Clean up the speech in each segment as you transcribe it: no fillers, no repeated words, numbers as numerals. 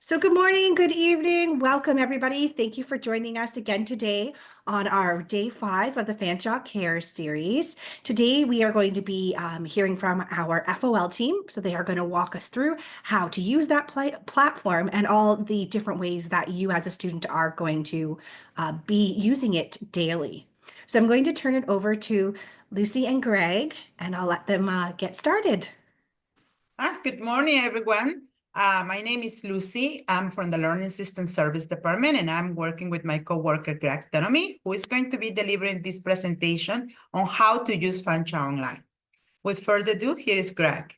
So, good morning, good evening. Welcome, everybody. Thank you for joining us again today on our day 5 of the Fanshawe Care series. Today, we are going to be hearing from our FOL team. So, they are going to walk us through how to use that platform and all the different ways that you, as a student, are going to be using it daily. So, I'm going to turn it over to Lucy and Greg, and I'll let them get started. Good morning, everyone. My name is Lucy. I'm from the Learning System Service Department, and I'm working with my coworker, Greg Tonomy, who is going to be delivering this presentation on how to use Fanshawe Online. With further ado, here is Greg.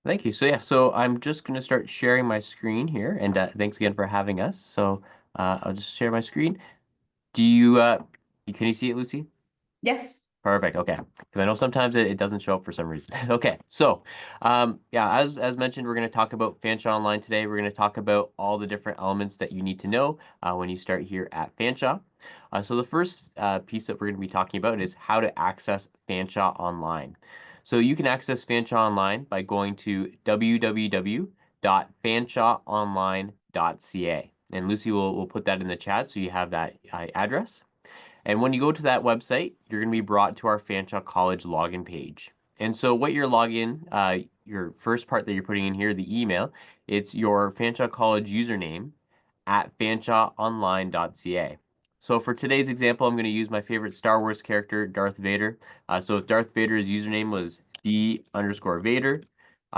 Thank you. So I'm just going to start sharing my screen here, and thanks again for having us. So I'll just share my screen. Can you see it, Lucy? Yes. Perfect. Okay. Because I know sometimes it doesn't show up for some reason. Okay. So, yeah, as mentioned, we're going to talk about Fanshawe Online today. We're going to talk about all the different elements that you need to know when you start here at Fanshawe. So the first piece that we're going to be talking about is how to access Fanshawe Online. So you can access Fanshawe Online by going to www.fanshaweonline.ca. And Lucy will put that in the chat so you have that address. And when you go to that website, you're going to be brought to our Fanshawe College login page. And so what your login, your first part that you're putting in here, the email, it's your Fanshawe College username at fanshaweonline.ca. So for today's example, I'm going to use my favorite Star Wars character, Darth Vader. So if Darth Vader's username was D_Vader,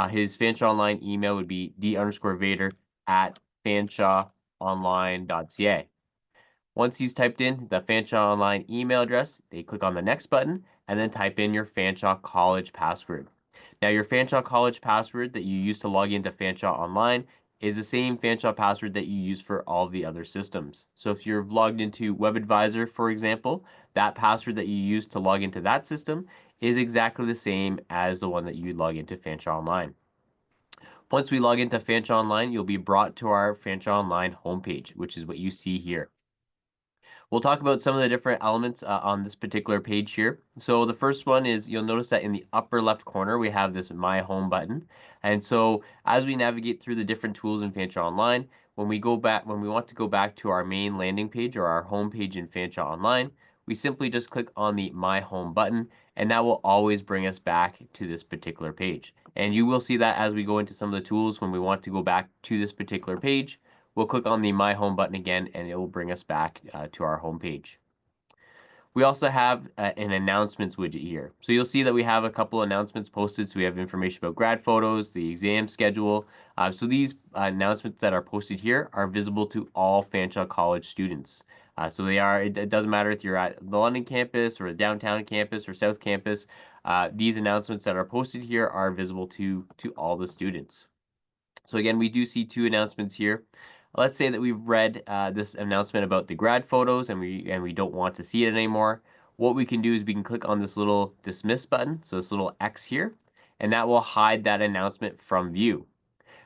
his Fanshawe Online email would be D_Vader at fanshaweonline.ca. Once he's typed in the Fanshawe Online email address, they click on the next button and then type in your Fanshawe College password. Now, your Fanshawe College password that you use to log into Fanshawe Online is the same Fanshawe password that you use for all the other systems. So if you're logged into WebAdvisor, for example, that password that you use to log into that system is exactly the same as the one that you log into Fanshawe Online. Once we log into Fanshawe Online, you'll be brought to our Fanshawe Online homepage, which is what you see here. We'll talk about some of the different elements on this particular page here. So the first one is you'll notice that in the upper left corner, we have this My Home button. And so as we navigate through the different tools in Fanshawe Online, when we want to go back to our main landing page or our home page in Fanshawe Online, we simply just click on the My Home button, and that will always bring us back to this particular page. And you will see that as we go into some of the tools when we want to go back to this particular page. We'll click on the My Home button again, and it will bring us back to our home page. We also have an announcements widget here. So you'll see that we have a couple announcements posted. So we have information about grad photos, the exam schedule. So these announcements that are posted here are visible to all Fanshawe College students. So it doesn't matter if you're at the London campus or the downtown campus or South campus. These announcements that are posted here are visible to all the students. So again, we do see 2 announcements here. Let's say that we've read this announcement about the grad photos and we don't want to see it anymore. What we can do is we can click on this little dismiss button, so this little X here, and that will hide that announcement from view.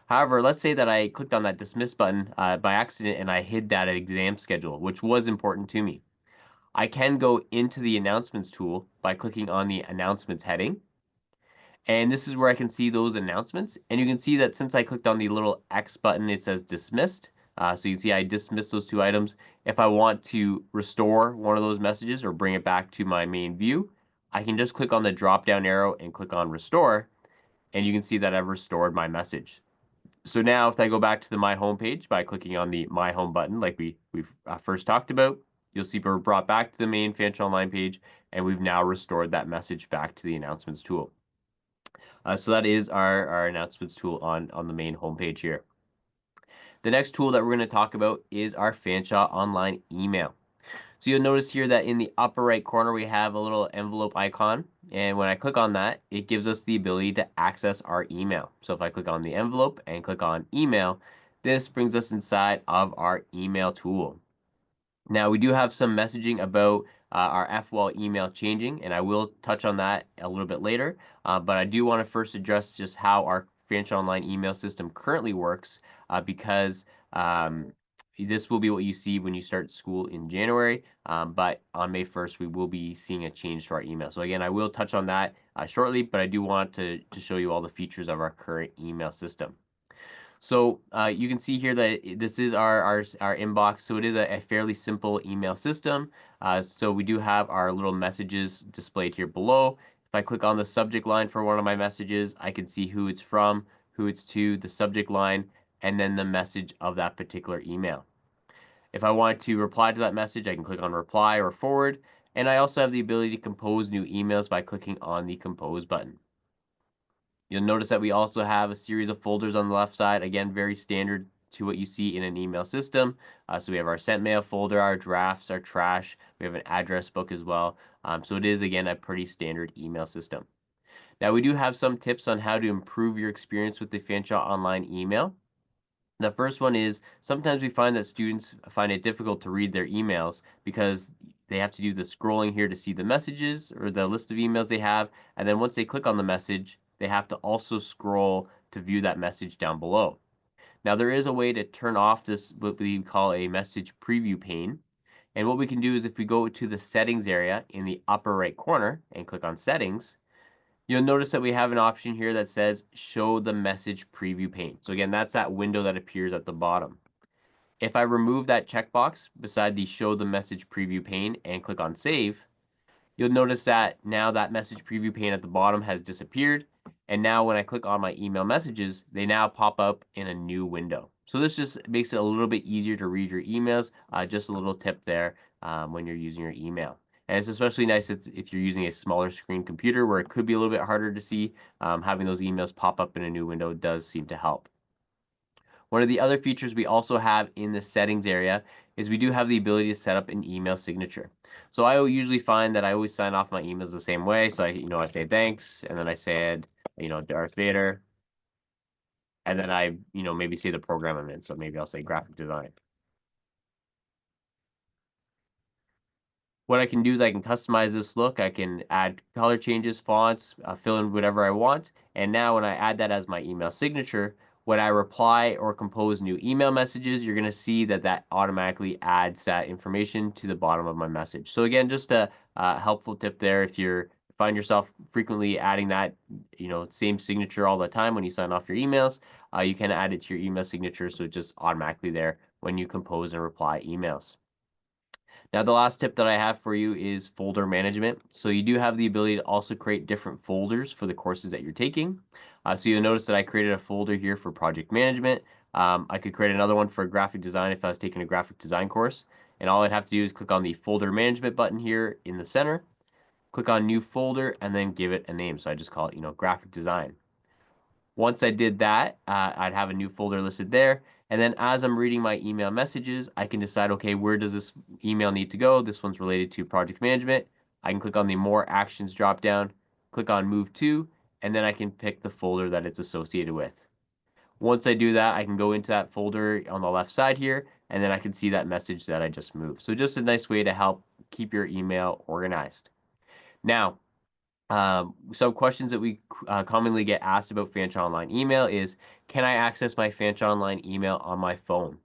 However, let's say that I clicked on that dismiss button by accident and I hid that exam schedule, which was important to me. I can go into the announcements tool by clicking on the announcements heading. And this is where I can see those announcements. And you can see that since I clicked on the little X button, it says dismissed. So you can see I dismissed those 2 items. If I want to restore one of those messages or bring it back to my main view, I can just click on the drop down arrow and click on restore. And you can see that I've restored my message. So now if I go back to the My Home page by clicking on the My Home button like we've first talked about, you'll see we're brought back to the main Fanshawe Online page, and we've now restored that message back to the announcements tool. So that is our announcements tool on the main homepage here. The next tool that we're going to talk about is our Fanshawe Online email. So you'll notice here that in the upper right corner we have a little envelope icon, and when I click on that, it gives us the ability to access our email. So if I click on the envelope and click on email, this brings us inside of our email tool. Now we do have some messaging about our FWAL email changing, and I will touch on that a little bit later, but I do want to first address just how our Fanshawe Online email system currently works, because this will be what you see when you start school in January, but on May 1st we will be seeing a change to our email. So again, I will touch on that shortly, but I do want to show you all the features of our current email system. So you can see here that this is our inbox. So it is a fairly simple email system. So we do have our little messages displayed here below. If I click on the subject line for one of my messages, I can see who it's from, who it's to, the subject line, and then the message of that particular email. If I want to reply to that message, I can click on reply or forward. And I also have the ability to compose new emails by clicking on the compose button. You'll notice that we also have a series of folders on the left side, again, very standard to what you see in an email system. So we have our sent mail folder, our drafts, our trash. We have an address book as well. So it is, again, a pretty standard email system. Now, we do have some tips on how to improve your experience with the Fanshawe Online email. The first one is sometimes we find that students find it difficult to read their emails because they have to do the scrolling here to see the messages or the list of emails they have. And then once they click on the message, they have to also scroll to view that message down below. Now, there is a way to turn off this, what we call a message preview pane. And what we can do is if we go to the settings area in the upper right corner and click on settings, you'll notice that we have an option here that says show the message preview pane. So again, that's that window that appears at the bottom. If I remove that checkbox beside the show the message preview pane and click on save, you'll notice that now that message preview pane at the bottom has disappeared. And now when I click on my email messages, they now pop up in a new window. So this just makes it a little bit easier to read your emails. Just a little tip there when you're using your email. And it's especially nice if you're using a smaller screen computer where it could be a little bit harder to see. Having those emails pop up in a new window does seem to help. One of the other features we also have in the settings area is we do have the ability to set up an email signature. So I usually find that I always sign off my emails the same way. So I say thanks, and then I said, Darth Vader, and then I, maybe say the program I'm in. So maybe I'll say graphic design. What I can do is I can customize this look. I can add color changes, fonts, fill in whatever I want. And now when I add that as my email signature, when I reply or compose new email messages, you're going to see that that automatically adds that information to the bottom of my message. So again, just a helpful tip there. If you find yourself frequently adding that, same signature all the time when you sign off your emails, you can add it to your email signature so it's just automatically there when you compose and reply emails. Now, the last tip that I have for you is folder management. So you do have the ability to also create different folders for the courses that you're taking. So you'll notice that I created a folder here for project management. I could create another one for graphic design if I was taking a graphic design course. And all I'd have to do is click on the folder management button here in the center, click on new folder, and then give it a name. So I just call it, graphic design. Once I did that, I'd have a new folder listed there. And then as I'm reading my email messages, I can decide, okay, where does this email need to go? This one's related to project management. I can click on the more actions drop down, click on move to, and then I can pick the folder that it's associated with. Once I do that, I can go into that folder on the left side here, and then I can see that message that I just moved. So just a nice way to help keep your email organized. Now, some questions that we commonly get asked about Fanshawe Online email is, can I access my Fanshawe Online email on my phone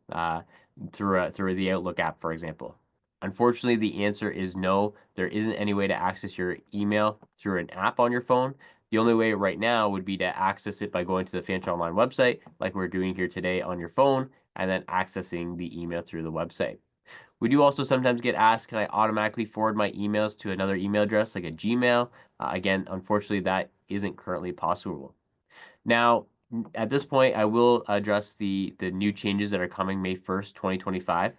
through the Outlook app, for example? Unfortunately, the answer is no. There isn't any way to access your email through an app on your phone. The only way right now would be to access it by going to the Fanshawe Online website, like we're doing here today on your phone, and then accessing the email through the website. We do also sometimes get asked, can I automatically forward my emails to another email address like a Gmail? Again, unfortunately, that isn't currently possible. Now, at this point, I will address the new changes that are coming May 1st, 2025.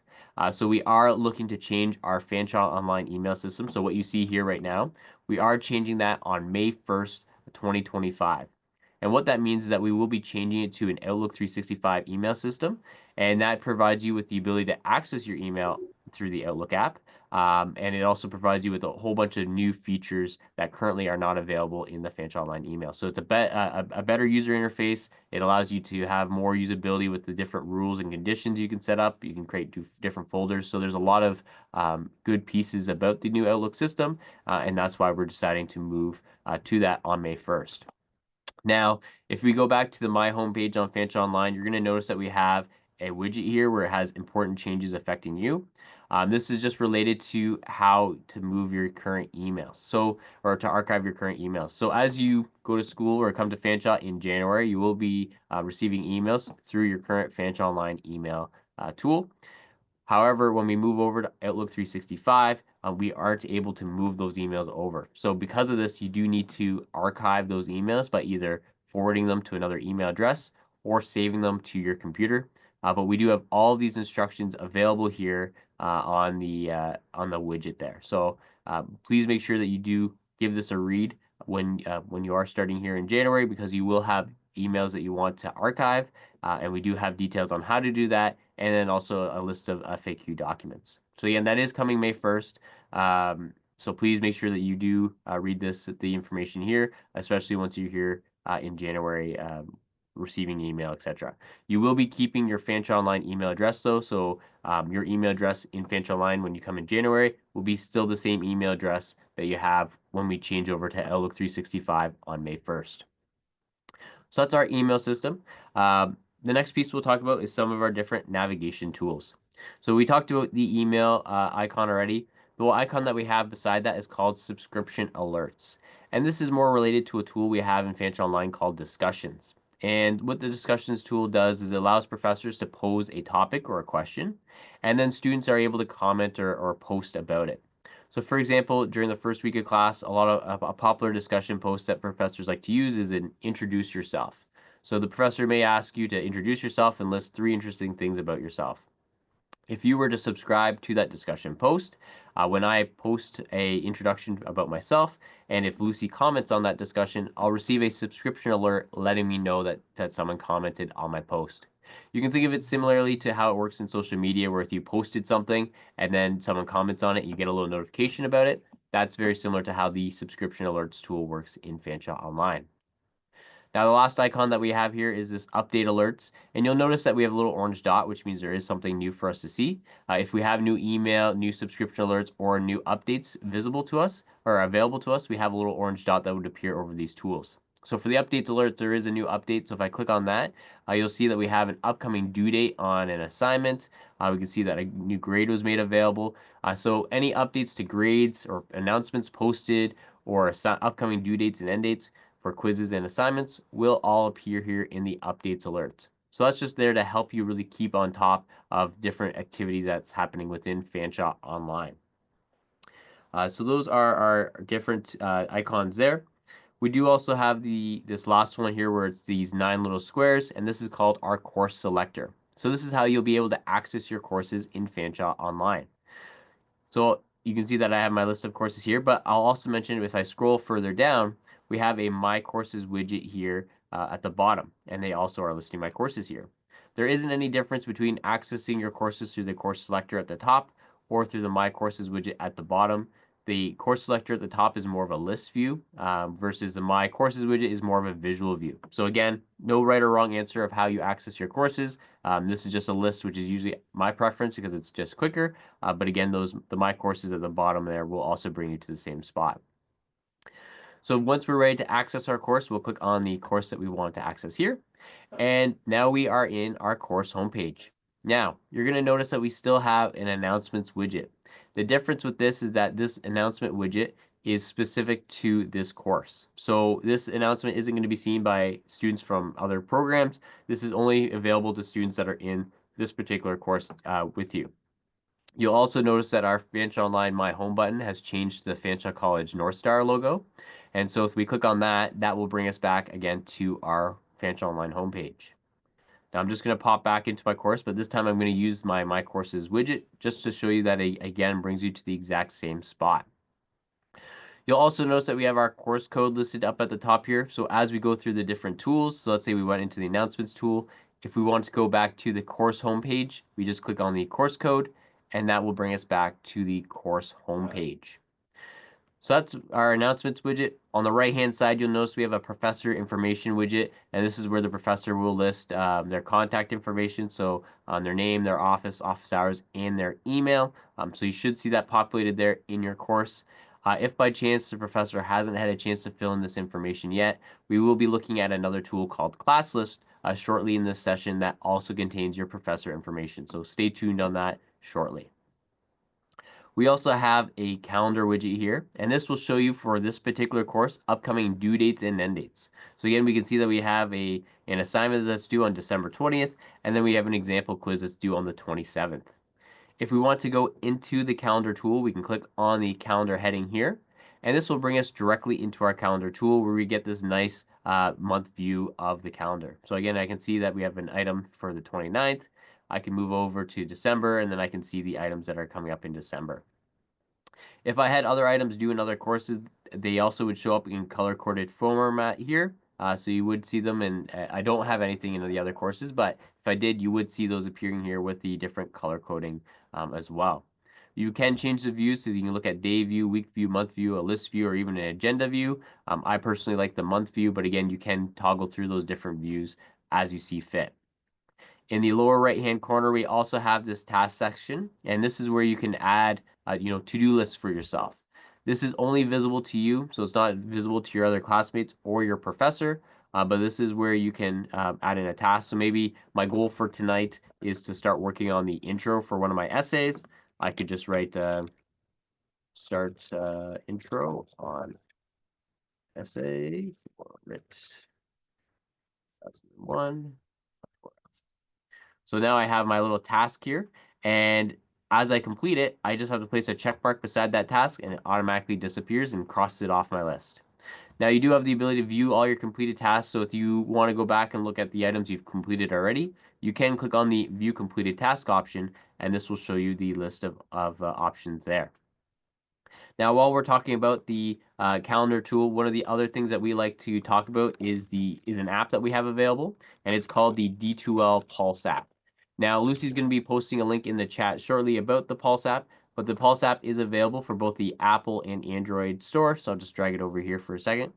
So we are looking to change our Fanshawe Online email system. So what you see here right now, we are changing that on May 1st, 2025. And what that means is that we will be changing it to an Outlook 365 email system, and that provides you with the ability to access your email through the Outlook app. And it also provides you with a whole bunch of new features that currently are not available in the Fanshawe Online email. So it's a better user interface. It allows you to have more usability with the different rules and conditions you can set up. You can create different folders. So there's a lot of good pieces about the new Outlook system, and that's why we're deciding to move to that on May 1st. Now, if we go back to the My homepage on Fanshawe Online, you're going to notice that we have a widget here where it has important changes affecting you. This is just related to how to move your current emails, or to archive your current emails. So as you go to school or come to Fanshawe in January, you will be receiving emails through your current Fanshawe Online email tool. However, when we move over to Outlook 365, we aren't able to move those emails over. So because of this, you do need to archive those emails by either forwarding them to another email address or saving them to your computer. But we do have all of these instructions available here on the widget there. So please make sure that you do give this a read when you are starting here in January, because you will have emails that you want to archive, and we do have details on how to do that, and then also a list of FAQ documents. So again, that is coming May 1st. So please make sure that you do read the information here, especially once you're here in January, receiving email, etc. You will be keeping your Fanshawe Online email address though, so your email address in Fanshawe Online when you come in January will be still the same email address that you have when we change over to Outlook 365 on May 1st. So that's our email system. The next piece we'll talk about is some of our different navigation tools. So we talked about the email icon already. The icon that we have beside that is called subscription alerts. And this is more related to a tool we have in Fanshawe Online called discussions. And what the discussions tool does is it allows professors to pose a topic or a question, and then students are able to comment or post about it. So for example, during the first week of class, a popular discussion post that professors like to use is an introduce yourself. So the professor may ask you to introduce yourself and list 3 interesting things about yourself. If you were to subscribe to that discussion post, when I post a introduction about myself, and if Lucy comments on that discussion, I'll receive a subscription alert letting me know that someone commented on my post. You can think of it similarly to how it works in social media, where if you posted something and then someone comments on it, you get a little notification about it. That's very similar to how the subscription alerts tool works in Fanshawe Online. Now the last icon that we have here is this update alerts, and you'll notice that we have a little orange dot, which means there is something new for us to see. If we have new email, new subscription alerts, or new updates visible to us or available to us, we have a little orange dot that would appear over these tools. So for the updates alerts, there is a new update. So if I click on that, you'll see that we have an upcoming due date on an assignment. We can see that a new grade was made available. So any updates to grades or announcements posted or upcoming due dates and end dates for quizzes and assignments will all appear here in the updates alerts. So that's just there to help you really keep on top of different activities that's happening within Fanshawe Online. So those are our different icons there. We do also have this last one here where it's these 9 little squares, and this is called our course selector. So this is how you'll be able to access your courses in Fanshawe Online. So you can see that I have my list of courses here, but I'll also mention if I scroll further down, we have a My Courses widget here at the bottom, and they also are listing my courses here. There isn't any difference between accessing your courses through the course selector at the top or through the My Courses widget at the bottom. The course selector at the top is more of a list view versus the My Courses widget is more of a visual view. So again, no right or wrong answer of how you access your courses. This is just a list, which is usually my preference because it's just quicker. But again, the My Courses at the bottom there will also bring you to the same spot. So once we're ready to access our course, we'll click on the course that we want to access here. And now we are in our course homepage. Now, you're going to notice that we still have an announcements widget. The difference with this is that this announcement widget is specific to this course. So this announcement isn't going to be seen by students from other programs. This is only available to students that are in this particular course with you. You'll also notice that our Fanshawe Online My Home button has changed to the Fanshawe College North Star logo. And so if we click on that, that will bring us back again to our Fanshawe Online homepage. Now I'm just going to pop back into my course, but this time I'm going to use my Courses widget just to show you that it again brings you to the exact same spot. You'll also notice that we have our course code listed up at the top here. So as we go through the different tools, so let's say we went into the announcements tool. If we want to go back to the course homepage, we just click on the course code, and that will bring us back to the course homepage. So that's our announcements widget. On the right-hand side, you'll notice we have a professor information widget, and this is where the professor will list their contact information, so their name, their office hours, and their email. So you should see that populated there in your course. If by chance the professor hasn't had a chance to fill in this information yet, we will be looking at another tool called ClassList shortly in this session that also contains your professor information. So stay tuned on that shortly. We also have a calendar widget here, and this will show you for this particular course upcoming due dates and end dates. So again, we can see that we have an assignment that's due on December 20th, and then we have an example quiz that's due on the 27th. If we want to go into the calendar tool, we can click on the calendar heading here, and this will bring us directly into our calendar tool where we get this nice month view of the calendar. So again, I can see that we have an item for the 29th. I can move over to December, and then I can see the items that are coming up in December. If I had other items due in other courses, they also would show up in color-coded format here. So you would see them, and I don't have anything in the other courses, but if I did, you would see those appearing here with the different color coding as well. You can change the views, so you can look at day view, week view, month view, a list view, or even an agenda view. I personally like the month view, but again, you can toggle through those different views as you see fit. In the lower right-hand corner, we also have this task section, and this is where you can add, to-do lists for yourself. This is only visible to you, so it's not visible to your other classmates or your professor, but this is where you can add in a task. So maybe my goal for tonight is to start working on the intro for one of my essays. I could just write start intro on essay for writ 1. So now I have my little task here, and as I complete it, I just have to place a check mark beside that task, and it automatically disappears and crosses it off my list. Now you do have the ability to view all your completed tasks, so if you want to go back and look at the items you've completed already, you can click on the View Completed Task option, and this will show you the list of options there. Now, while we're talking about the calendar tool, one of the other things that we like to talk about is an app that we have available, and it's called the D2L Pulse app. Now, Lucy's going to be posting a link in the chat shortly about the Pulse app, but the Pulse app is available for both the Apple and Android store, so I'll just drag it over here for a second.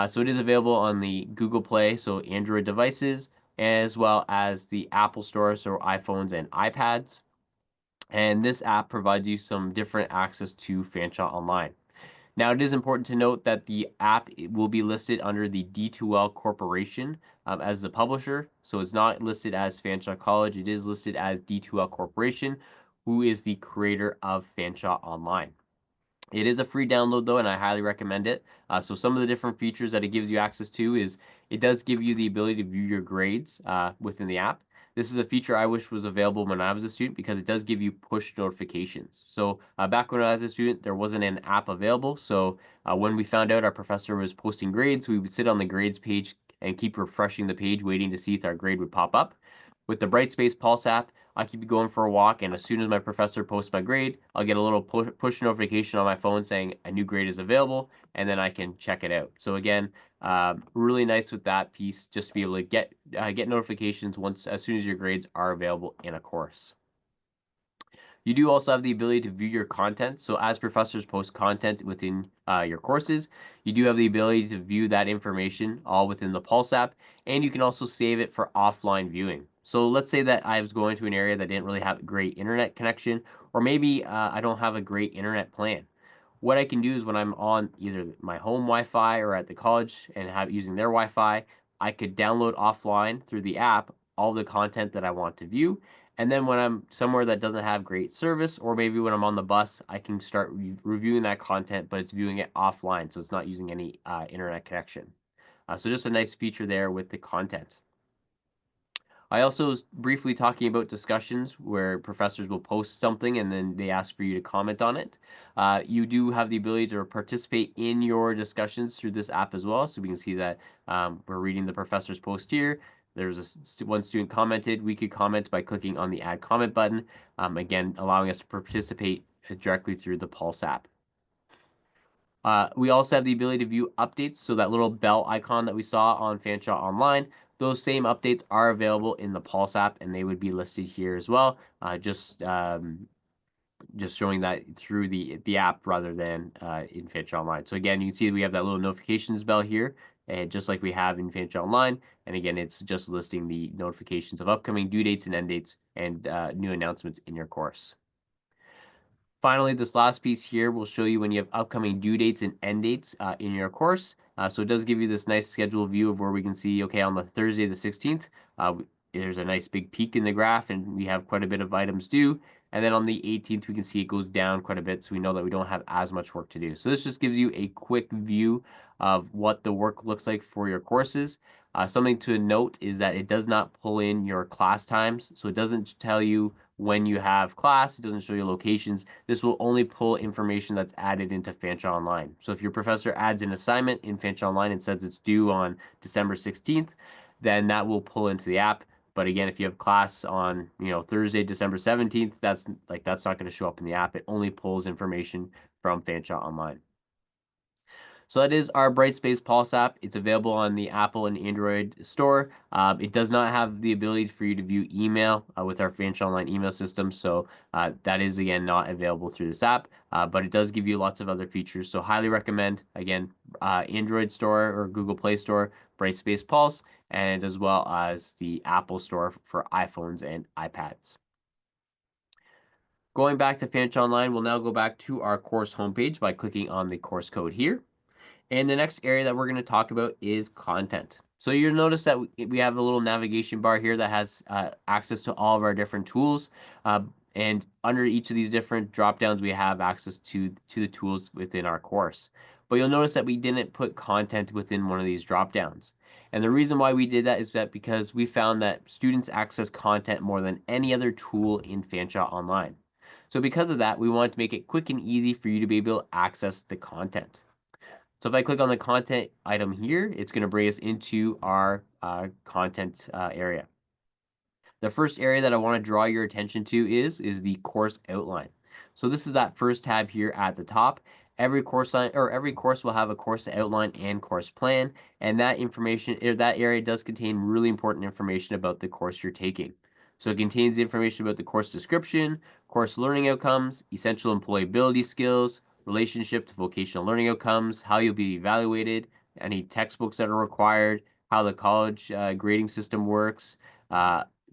So it is available on the Google Play, so Android devices, as well as the Apple Store, so iPhones and iPads. And this app provides you some different access to Fanshawe Online. Now, it is important to note that the app will be listed under the D2L Corporation as the publisher. So it's not listed as Fanshawe College. It is listed as D2L Corporation, who is the creator of Fanshawe Online. It is a free download though, and I highly recommend it. So some of the different features that it gives you access to is it does give you the ability to view your grades within the app. This is a feature I wish was available when I was a student because it does give you push notifications. So back when I was a student, there wasn't an app available. So when we found out our professor was posting grades, we would sit on the grades page and keep refreshing the page, waiting to see if our grade would pop up. With the Brightspace Pulse app, I keep going for a walk, and as soon as my professor posts my grade, I'll get a little push notification on my phone saying a new grade is available, and then I can check it out. So again, really nice with that piece, just to be able to get notifications as soon as your grades are available in a course. You do also have the ability to view your content. So as professors post content within your courses, you do have the ability to view that information all within the Pulse app, and you can also save it for offline viewing. So let's say that I was going to an area that didn't really have a great internet connection, or maybe I don't have a great internet plan. What I can do is when I'm on either my home Wi-Fi or at the college and using their Wi-Fi, I could download offline through the app all the content that I want to view. And then when I'm somewhere that doesn't have great service, or maybe when I'm on the bus, I can start reviewing that content, but it's viewing it offline, so it's not using any internet connection. So just a nice feature there with the content. I also was briefly talking about discussions where professors will post something and then they ask for you to comment on it. You do have the ability to participate in your discussions through this app as well. So we can see that we're reading the professor's post here. There's one student commented. We could comment by clicking on the add comment button, again, allowing us to participate directly through the Pulse app. We also have the ability to view updates, so that little bell icon that we saw on Fanshawe Online, those same updates are available in the Pulse app, and they would be listed here as well, just showing that through the app rather than in Fanshawe Online. So again, you can see we have that little notifications bell here, and just like we have in Fanshawe Online, and again, it's just listing the notifications of upcoming due dates and end dates and new announcements in your course. Finally, this last piece here will show you when you have upcoming due dates and end dates in your course. So it does give you this nice schedule view of where we can see, okay, on the Thursday the 16th, there's a nice big peak in the graph, and we have quite a bit of items due. And then on the 18th, we can see it goes down quite a bit, so we know that we don't have as much work to do. So this just gives you a quick view of what the work looks like for your courses. Something to note is that it does not pull in your class times, so it doesn't tell you when you have class, it doesn't show you locations. This will only pull information that's added into Fanshawe Online. So if your professor adds an assignment in Fanshawe Online and says it's due on December 16th, then that will pull into the app. But again, if you have class on, Thursday, December 17th, that's not going to show up in the app. It only pulls information from Fanshawe Online. So that is our Brightspace Pulse app. It's available on the Apple and Android store. It does not have the ability for you to view email with our Fanshawe Online email system. So that is, again, not available through this app, but it does give you lots of other features. So highly recommend, again, Android store or Google Play Store, Brightspace Pulse, and as well as the Apple Store for iPhones and iPads. Going back to Fanshawe Online, we'll now go back to our course homepage by clicking on the course code here. And the next area that we're going to talk about is content. So you'll notice that we have a little navigation bar here that has access to all of our different tools. And under each of these different drop downs, we have access to the tools within our course. But you'll notice that we didn't put content within one of these drop downs. And the reason why we did that is that because we found that students access content more than any other tool in Fanshawe Online. So because of that, we wanted to make it quick and easy for you to be able to access the content. So if I click on the content item here, it's going to bring us into our content area. The first area that I want to draw your attention to is the course outline. So this is that first tab here at the top. Every course will have a course outline and course plan, and that area does contain really important information about the course you're taking. So it contains information about the course description, course learning outcomes, essential employability skills, relationship to vocational learning outcomes, how you'll be evaluated, any textbooks that are required, how the college grading system works,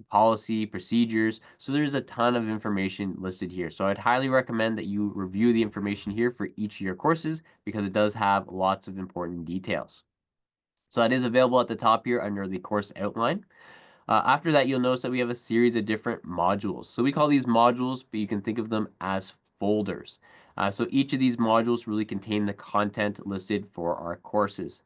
policy, procedures. So there's a ton of information listed here. So I'd highly recommend that you review the information here for each of your courses because it does have lots of important details. So that is available at the top here under the course outline. After that, you'll notice that we have a series of different modules. So we call these modules, but you can think of them as folders. So each of these modules really contain the content listed for our courses.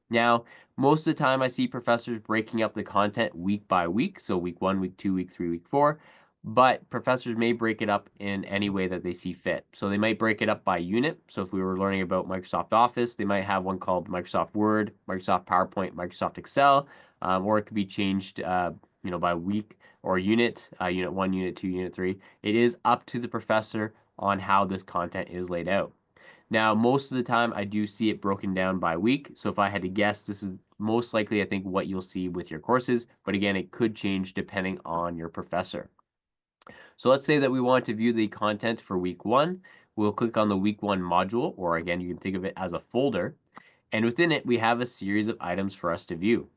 Now, most of the time I see professors breaking up the content week by week. So week 1, week 2, week 3, week 4. But professors may break it up in any way that they see fit. So they might break it up by unit. So if we were learning about Microsoft Office, they might have one called Microsoft Word, Microsoft PowerPoint, Microsoft Excel, or it could be changed by week or unit, unit 1, unit 2, unit 3. It is up to the professor on how this content is laid out. Now, most of the time, I do see it broken down by week. So if I had to guess, this is most likely, I think, what you'll see with your courses. But again, it could change depending on your professor. So let's say that we want to view the content for week 1. We'll click on the week 1 module, or again, you can think of it as a folder. And within it, we have a series of items for us to view.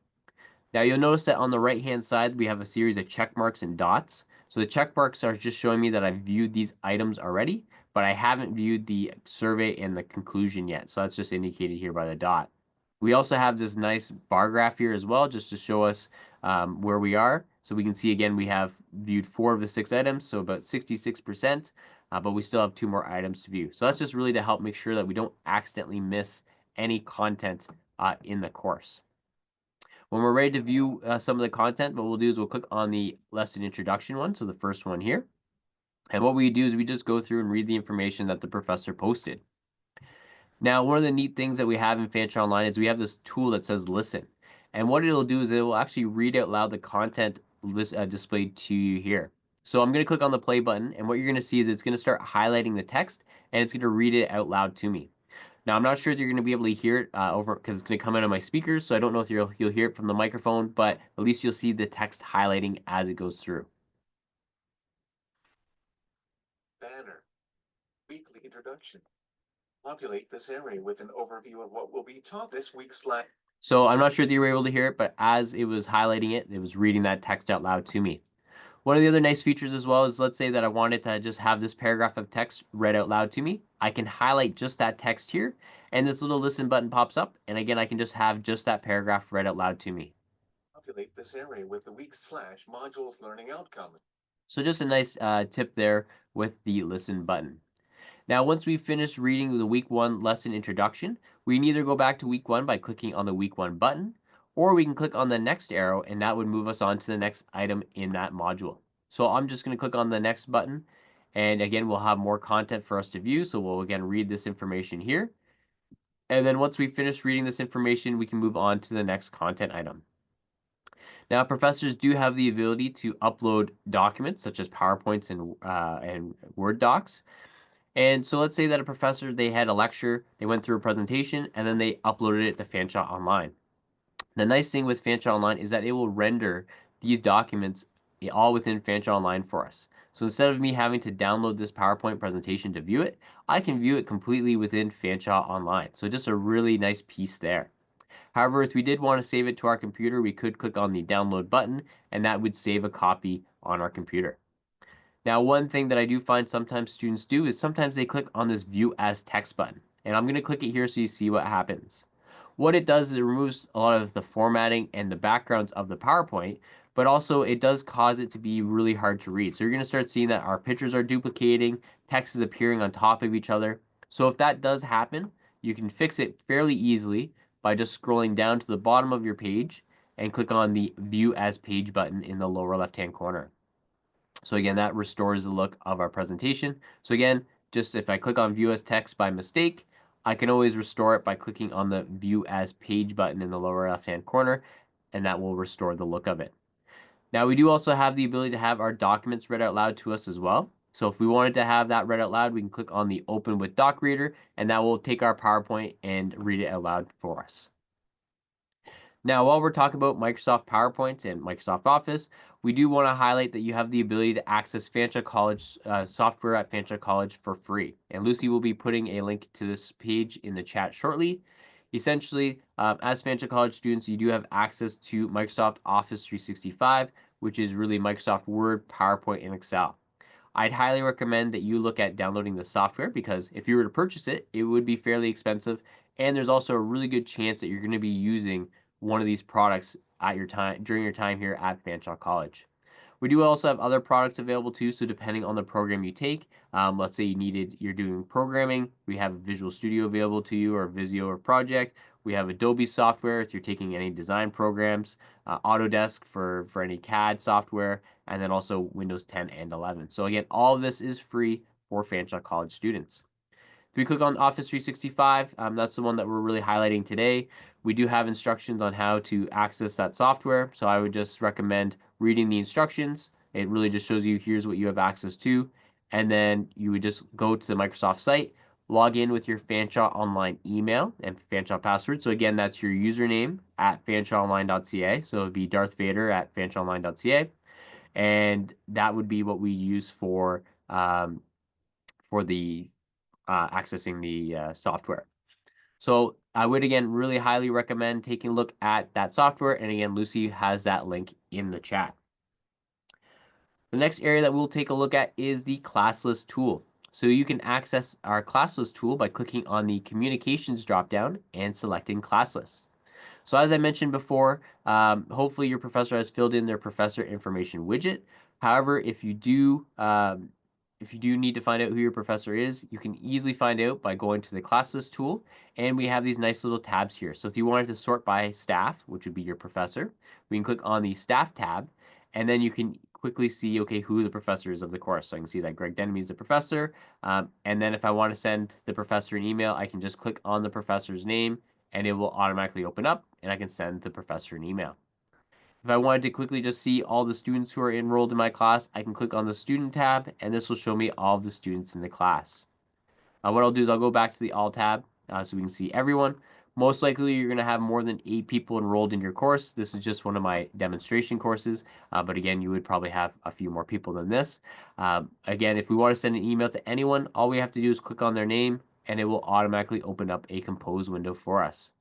Now you'll notice that on the right-hand side, we have a series of check marks and dots. So the check marks are just showing me that I've viewed these items already, but I haven't viewed the survey and the conclusion yet. So that's just indicated here by the dot. We also have this nice bar graph here as well, just to show us where we are. So we can see, again, we have viewed 4 of the 6 items, so about 66%, but we still have 2 more items to view. So that's just really to help make sure that we don't accidentally miss any content in the course. When we're ready to view some of the content, what we'll do is we'll click on the lesson introduction one, so the first one here. And what we do is we just go through and read the information that the professor posted. Now, one of the neat things that we have in Fanshawe Online is we have this tool that says listen. And what it'll do is it will actually read out loud the content displayed to you here. So I'm going to click on the play button, and what you're going to see is it's going to start highlighting the text, and it's going to read it out loud to me. Now, I'm not sure if you're going to be able to hear it over because it's going to come out of my speakers, so I don't know if you'll hear it from the microphone, but at least you'll see the text highlighting as it goes through. Banner. Weekly introduction. Populate this area with an overview of what will be taught this week's class. So I'm not sure if you were able to hear it, but as it was highlighting it, it was reading that text out loud to me. One of the other nice features as well is, let's say that I wanted to just have this paragraph of text read out loud to me. I can highlight just that text here, and this little listen button pops up, and again, I can just have just that paragraph read out loud to me. Populate this array with the week/modules learning outcome. So just a nice tip there with the listen button. Now, once we've finished reading the week 1 lesson introduction, we can either go back to week 1 by clicking on the week 1 button, or we can click on the next arrow and that would move us on to the next item in that module. So I'm just going to click on the next button, and again, we'll have more content for us to view. So we'll again read this information here. And then once we finish reading this information, we can move on to the next content item. Now, professors do have the ability to upload documents such as PowerPoints and Word docs. And so let's say that a professor, they had a lecture, they went through a presentation, and then they uploaded it to Fanshawe Online. The nice thing with Fanshawe Online is that it will render these documents all within Fanshawe Online for us. So instead of me having to download this PowerPoint presentation to view it, I can view it completely within Fanshawe Online. So just a really nice piece there. However, if we did want to save it to our computer, we could click on the download button, and that would save a copy on our computer. Now, one thing that I do find sometimes students do is sometimes they click on this view as text button, and I'm going to click it here so you see what happens. What it does is it removes a lot of the formatting and the backgrounds of the PowerPoint, but also it does cause it to be really hard to read. So you're going to start seeing that our pictures are duplicating, text is appearing on top of each other. So if that does happen, you can fix it fairly easily by just scrolling down to the bottom of your page and click on the view as page button in the lower left-hand corner. So again, that restores the look of our presentation. So again, just if I click on view as text by mistake, I can always restore it by clicking on the view as page button in the lower left-hand corner, and that will restore the look of it. Now, we do also have the ability to have our documents read out loud to us as well. So if we wanted to have that read out loud, we can click on the open with doc reader, and that will take our PowerPoint and read it out loud for us. Now, while we're talking about Microsoft PowerPoint and Microsoft Office, we do want to highlight that you have the ability to access Fanshawe College software at Fanshawe College for free. And Lucy will be putting a link to this page in the chat shortly. Essentially, as Fanshawe College students, you do have access to Microsoft Office 365, which is really Microsoft Word, PowerPoint, and Excel. I'd highly recommend that you look at downloading the software because if you were to purchase it, it would be fairly expensive. And there's also a really good chance that you're going to be using one of these products at your time during your time here at Fanshawe College. We do also have other products available too, so depending on the program you take, let's say you're doing programming, we have Visual Studio available to you, or Visio or Project. We have Adobe software if you're taking any design programs, Autodesk for any CAD software, and then also Windows 10 and 11. So again, all of this is free for Fanshawe College students. If we click on Office 365, that's the one that we're really highlighting today. We do have instructions on how to access that software, so I would just recommend reading the instructions. It really just shows you here's what you have access to, and then you would just go to the Microsoft site, log in with your Fanshawe Online email and Fanshawe password. So again, that's your username at fanshaweonline.ca. So it would be Darth Vader at fanshaweonline.ca, and that would be what we use for the accessing the software. So I would again really highly recommend taking a look at that software, and again, Lucy has that link in the chat. The next area that we'll take a look at is the class list tool. So you can access our class list tool by clicking on the communications dropdown and selecting class list. So as I mentioned before, hopefully your professor has filled in their professor information widget. However, if you do need to find out who your professor is, you can easily find out by going to the class list tool, and we have these nice little tabs here. So if you wanted to sort by staff, which would be your professor, we can click on the staff tab, and then you can quickly see, okay, who the professor is of the course. So I can see that Greg Denemy is the professor, and then if I want to send the professor an email, I can just click on the professor's name, and it will automatically open up, and I can send the professor an email. If I wanted to quickly just see all the students who are enrolled in my class, I can click on the student tab, and this will show me all of the students in the class. What I'll do is I'll go back to the all tab so we can see everyone. Most likely you're going to have more than 8 people enrolled in your course. This is just one of my demonstration courses, but again, you would probably have a few more people than this. Again, if we want to send an email to anyone, all we have to do is click on their name, and it will automatically open up a compose window for us.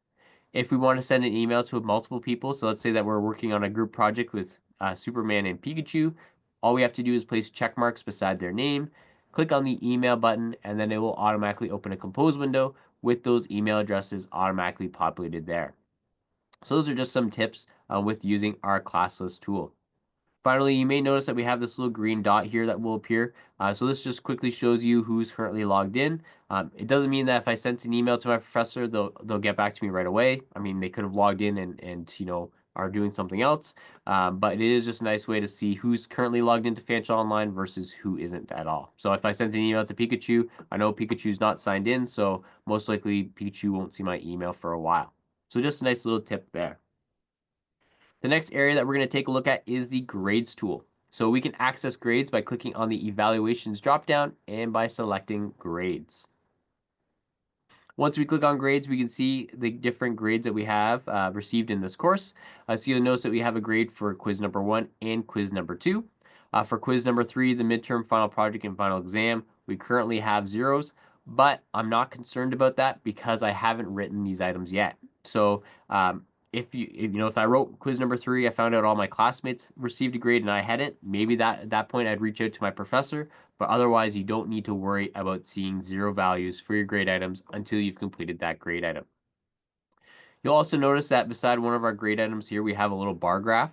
If we want to send an email to multiple people, so let's say that we're working on a group project with Superman and Pikachu, all we have to do is place check marks beside their name, click on the email button, and then it will automatically open a compose window with those email addresses automatically populated there. So those are just some tips with using our classlist tool. Finally, you may notice that we have this little green dot here that will appear. So this just quickly shows you who's currently logged in. It doesn't mean that if I sent an email to my professor, they'll get back to me right away. I mean, they could have logged in and are doing something else. But it is just a nice way to see who's currently logged into Fanshawe Online versus who isn't at all. So if I sent an email to Pikachu, I know Pikachu's not signed in, so most likely Pikachu won't see my email for a while. So just a nice little tip there. The next area that we're going to take a look at is the grades tool. So we can access grades by clicking on the evaluations dropdown and by selecting grades. Once we click on grades, we can see the different grades that we have received in this course. So you'll notice that we have a grade for quiz number 1 and quiz number 2. For quiz number 3, the midterm, final project, and final exam, we currently have zeros, but I'm not concerned about that because I haven't written these items yet. So if I wrote quiz number 3, I found out all my classmates received a grade and I hadn't, maybe at that point I'd reach out to my professor, but otherwise you don't need to worry about seeing zero values for your grade items until you've completed that grade item. You'll also notice that beside one of our grade items here, we have a little bar graph.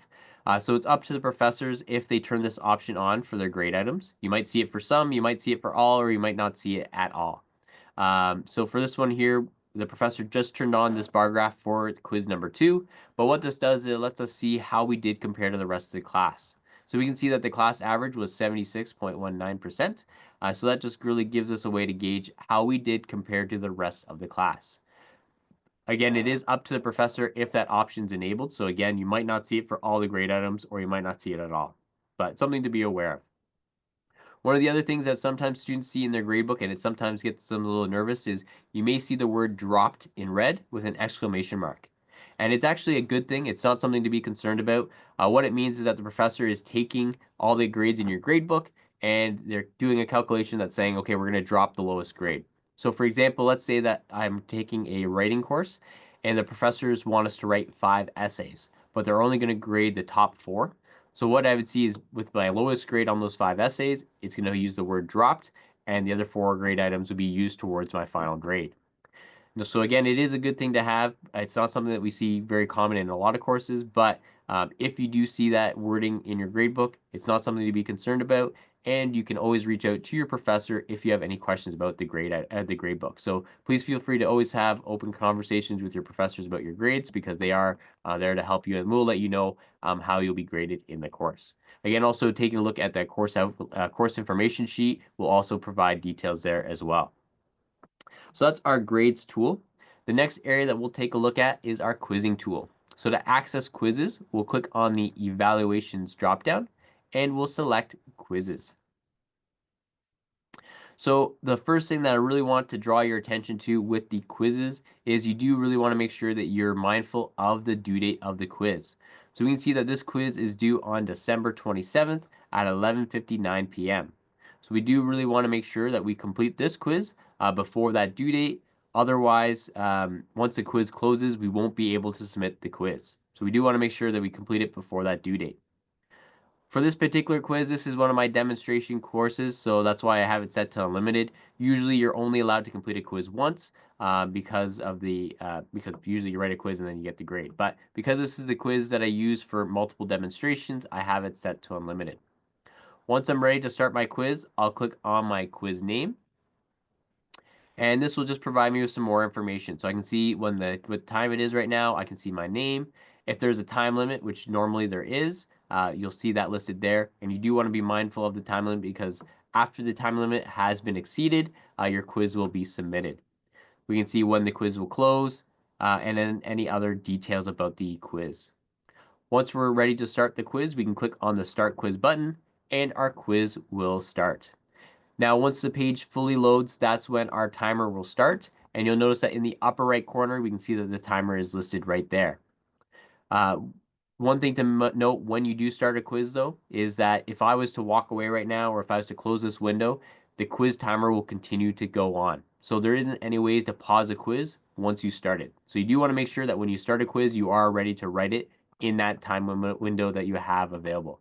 So it's up to the professors if they turn this option on for their grade items. You might see it for some, you might see it for all, or you might not see it at all. So for this one here, the professor just turned on this bar graph for quiz number 2, but what this does is it lets us see how we did compare to the rest of the class. So we can see that the class average was 76.19%. So that just really gives us a way to gauge how we did compared to the rest of the class. Again, it is up to the professor if that option is enabled. So again, you might not see it for all the grade items or you might not see it at all, but something to be aware of. One of the other things that sometimes students see in their gradebook, and it sometimes gets them a little nervous, is you may see the word dropped in red with an exclamation mark. And it's actually a good thing. It's not something to be concerned about. What it means is that the professor is taking all the grades in your gradebook and they're doing a calculation that's saying, okay, we're going to drop the lowest grade. So for example, let's say that I'm taking a writing course and the professors want us to write 5 essays, but they're only going to grade the top 4. So what I would see is with my lowest grade on those 5 essays, it's going to use the word dropped, and the other 4 grade items will be used towards my final grade. So again, it is a good thing to have. It's not something that we see very common in a lot of courses, but if you do see that wording in your gradebook, it's not something to be concerned about, and you can always reach out to your professor if you have any questions about the gradebook. So please feel free to always have open conversations with your professors about your grades because they are there to help you, and we'll let you know how you'll be graded in the course. Again, also taking a look at that course information sheet will also provide details there as well. So that's our grades tool. The next area that we'll take a look at is our quizzing tool. So to access quizzes, we'll click on the evaluations dropdown and we'll select quizzes. So the first thing that I really want to draw your attention to with the quizzes is you do really want to make sure that you're mindful of the due date of the quiz. So we can see that this quiz is due on December 27th at 11:59 p.m. So we do really want to make sure that we complete this quiz before that due date. Otherwise, once the quiz closes, we won't be able to submit the quiz. So we do want to make sure that we complete it before that due date. For this particular quiz, this is one of my demonstration courses, so that's why I have it set to unlimited. Usually you're only allowed to complete a quiz once because usually you write a quiz and then you get the grade. But because this is the quiz that I use for multiple demonstrations, I have it set to unlimited. Once I'm ready to start my quiz, I'll click on my quiz name. And this will just provide me with some more information. So I can see what time it is right now. I can see my name. If there's a time limit, which normally there is, you'll see that listed there. And you do want to be mindful of the time limit because after the time limit has been exceeded, your quiz will be submitted. We can see when the quiz will close and then any other details about the quiz. Once we're ready to start the quiz, we can click on the Start Quiz button and our quiz will start. Now, once the page fully loads, that's when our timer will start. And you'll notice that in the upper right corner, we can see that the timer is listed right there. One thing to note when you do start a quiz, though, is that if I was to walk away right now or if I was to close this window, the quiz timer will continue to go on. So there isn't any ways to pause a quiz once you start it. So you do want to make sure that when you start a quiz, you are ready to write it in that time window that you have available.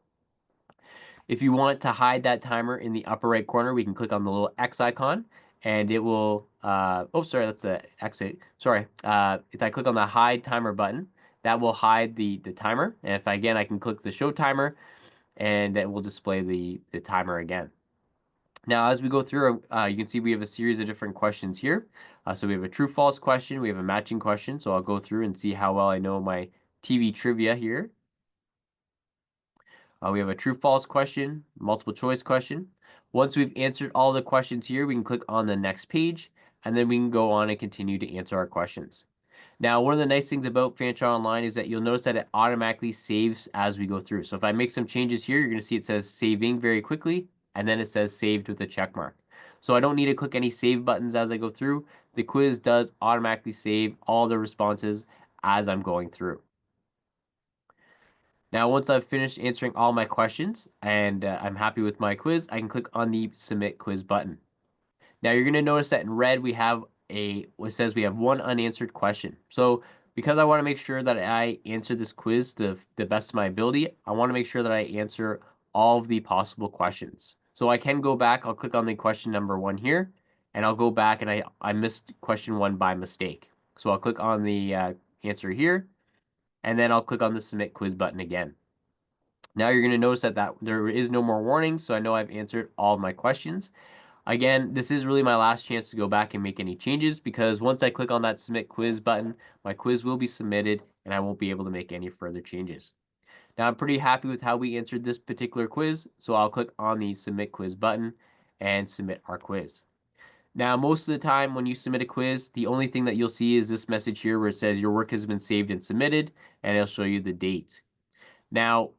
If you want to hide that timer in the upper right corner, we can click on the little X icon and it will, oh, sorry, that's the exit. Sorry. If I click on the hide timer button, that will hide the timer. And if again, I can click the show timer and it will display the timer again. Now, as we go through, you can see we have a series of different questions here. So we have a true-false question, we have a matching question. So I'll go through and see how well I know my TV trivia here. We have a true-false question, multiple choice question. Once we've answered all the questions here, we can click on the next page, and then we can go on and continue to answer our questions. Now, one of the nice things about Fanshawe Online is that you'll notice that it automatically saves as we go through. So if I make some changes here, you're going to see it says saving very quickly, and then it says saved with a check mark. So I don't need to click any save buttons as I go through. The quiz does automatically save all the responses as I'm going through. Now, once I've finished answering all my questions and I'm happy with my quiz, I can click on the Submit Quiz button. Now, you're going to notice that in red, we have it says we have one unanswered question. So because I want to make sure that I answer this quiz the best of my ability, I want to make sure that I answer all of the possible questions. So I can go back, I'll click on the question number 1 here, and I'll go back and I missed question 1 by mistake. So I'll click on the answer here, and then I'll click on the Submit Quiz button again. Now you're going to notice that there is no more warnings, so I know I've answered all of my questions. Again, this is really my last chance to go back and make any changes, because once I click on that Submit Quiz button, my quiz will be submitted and I won't be able to make any further changes. Now I'm pretty happy with how we answered this particular quiz, so I'll click on the Submit Quiz button and submit our quiz. Now, most of the time when you submit a quiz, the only thing that you'll see is this message here where it says your work has been saved and submitted, and it'll show you the date. Now,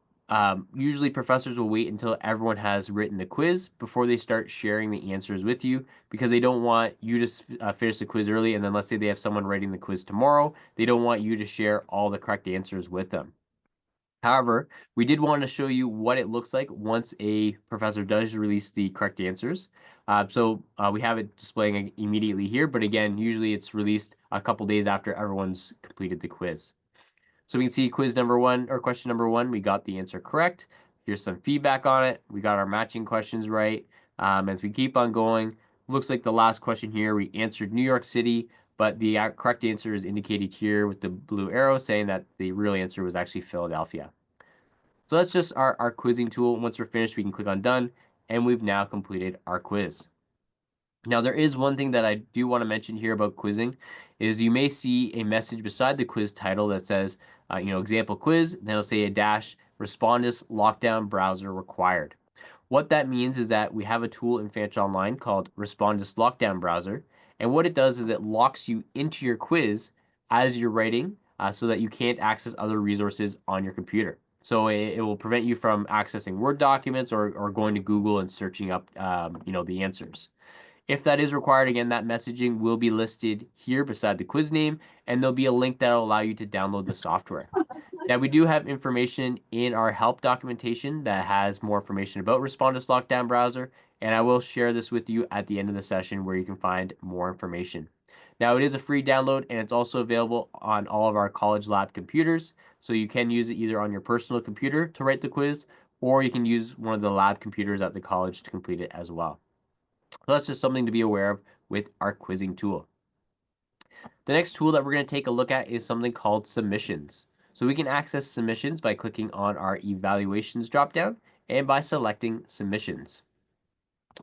usually professors will wait until everyone has written the quiz before they start sharing the answers with you, because they don't want you to finish the quiz early, and then let's say they have someone writing the quiz tomorrow, they don't want you to share all the correct answers with them. However, we did want to show you what it looks like once a professor does release the correct answers. We have it displaying immediately here, but again, usually it's released a couple days after everyone's completed the quiz. So we can see quiz number 1 or question number 1, we got the answer correct. Here's some feedback on it. We got our matching questions right. As we keep on going, looks like the last question here, we answered New York City, but the correct answer is indicated here with the blue arrow saying that the real answer was actually Philadelphia. So that's just our quizzing tool. Once we're finished, we can click on done, and we've now completed our quiz. Now, there is one thing that I do want to mention here about quizzing, is you may see a message beside the quiz title that says, example quiz, then it'll say a dash, Respondus lockdown browser required. What that means is that we have a tool in Fanshawe Online called Respondus lockdown browser, and what it does is it locks you into your quiz as you're writing, so that you can't access other resources on your computer. So it will prevent you from accessing Word documents or going to Google and searching up, the answers. If that is required, again, that messaging will be listed here beside the quiz name, and there'll be a link that will allow you to download the software. Now, we do have information in our help documentation that has more information about Respondus Lockdown Browser, and I will share this with you at the end of the session where you can find more information. Now, it is a free download, and it's also available on all of our college lab computers, so you can use it either on your personal computer to write the quiz, or you can use one of the lab computers at the college to complete it as well. So that's just something to be aware of with our quizzing tool. The next tool that we're going to take a look at is something called submissions. So we can access submissions by clicking on our evaluations dropdown and by selecting submissions.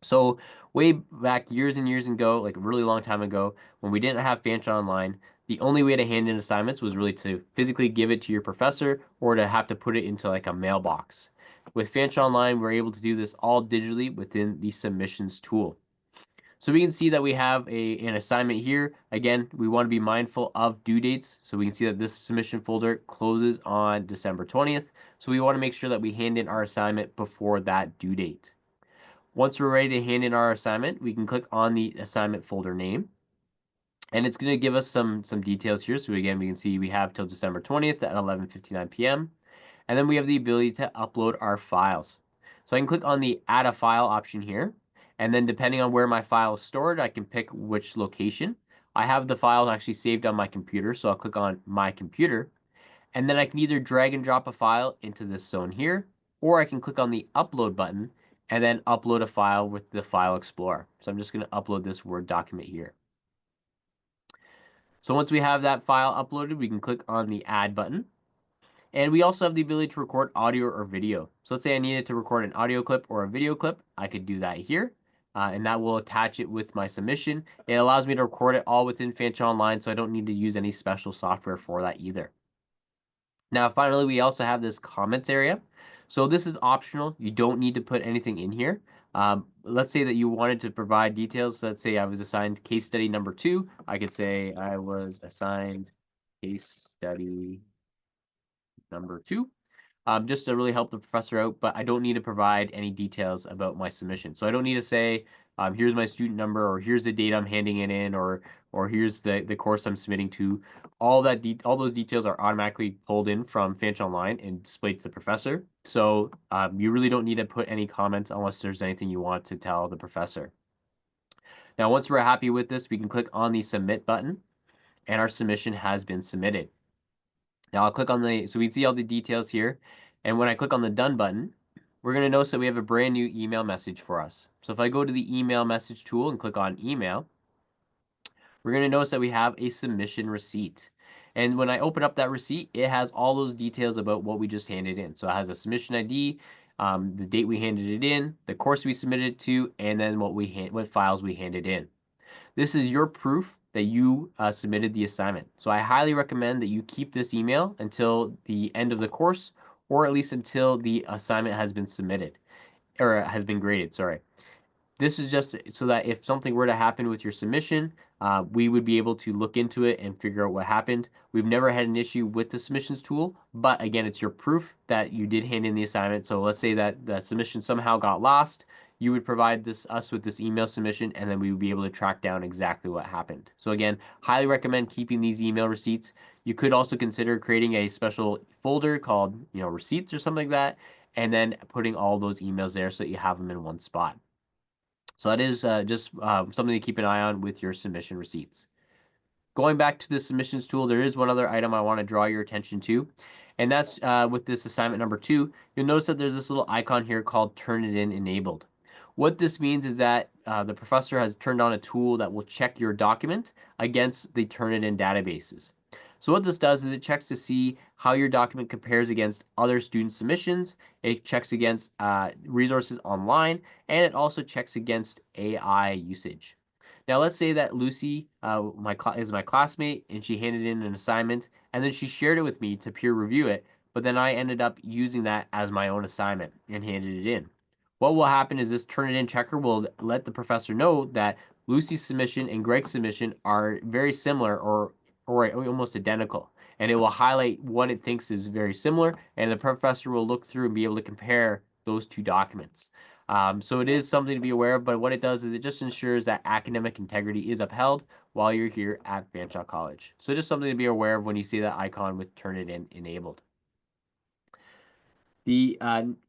So way back years and years ago, like a really long time ago, when we didn't have Fanshawe Online, the only way to hand in assignments was really to physically give it to your professor or to have to put it into like a mailbox. With Fanshawe Online, we're able to do this all digitally within the submissions tool. So we can see that we have an assignment here. Again, we want to be mindful of due dates. So we can see that this submission folder closes on December 20th. So we want to make sure that we hand in our assignment before that due date. Once we're ready to hand in our assignment, we can click on the assignment folder name. And it's going to give us some details here. So again, we can see we have till December 20th at 11:59 p.m. And then we have the ability to upload our files. So I can click on the add a file option here. And then depending on where my file is stored, I can pick which location. I have the files actually saved on my computer, so I'll click on my computer. And then I can either drag and drop a file into this zone here, or I can click on the upload button and then upload a file with the File Explorer. So I'm just going to upload this Word document here. So once we have that file uploaded, we can click on the add button. And we also have the ability to record audio or video. So let's say I needed to record an audio clip or a video clip. I could do that here. And that will attach it with my submission. It allows me to record it all within Fanshawe Online, so I don't need to use any special software for that either. Now, finally, we also have this comments area. So this is optional. You don't need to put anything in here. Let's say that you wanted to provide details. Let's say I was assigned case study number 2. I could say I was assigned case study number 2. Just to really help the professor out, but I don't need to provide any details about my submission. So I don't need to say, here's my student number, or here's the date I'm handing it in, or here's the course I'm submitting to. All those details are automatically pulled in from Fanshawe Online and displayed to the professor. So you really don't need to put any comments unless there's anything you want to tell the professor. Now, once we're happy with this, we can click on the submit button, and our submission has been submitted. Now I'll click on so we can see all the details here. And when I click on the done button, we're going to notice that we have a brand new email message for us. So if I go to the email message tool and click on email, we're going to notice that we have a submission receipt. And when I open up that receipt, it has all those details about what we just handed in. So it has a submission ID, the date we handed it in, the course we submitted it to, and then what files we handed in. This is your proof that you submitted the assignment. So I highly recommend that you keep this email until the end of the course, or at least until the assignment has been submitted, or has been graded, sorry. This is just so that if something were to happen with your submission, we would be able to look into it and figure out what happened. We've never had an issue with the submissions tool, but again, it's your proof that you did hand in the assignment. So let's say that the submission somehow got lost. You would provide us with this email submission, and then we would be able to track down exactly what happened. So again, highly recommend keeping these email receipts. You could also consider creating a special folder called, receipts or something like that, and then putting all those emails there so that you have them in one spot. So that is just something to keep an eye on with your submission receipts. Going back to the submissions tool, there is one other item I want to draw your attention to, and that's with this assignment number 2. You'll notice that there's this little icon here called Turn It In Enabled. What this means is that the professor has turned on a tool that will check your document against the Turnitin databases. So what this does is it checks to see how your document compares against other student submissions. It checks against resources online, and it also checks against AI usage. Now let's say that Lucy is my classmate, and she handed in an assignment, and then she shared it with me to peer review it, but then I ended up using that as my own assignment and handed it in. What will happen is this Turnitin checker will let the professor know that Lucy's submission and Greg's submission are very similar or almost identical, and it will highlight what it thinks is very similar, and the professor will look through and be able to compare those two documents. So it is something to be aware of, but what it does is it just ensures that academic integrity is upheld while you're here at Fanshawe College. So just something to be aware of when you see that icon with Turnitin enabled. The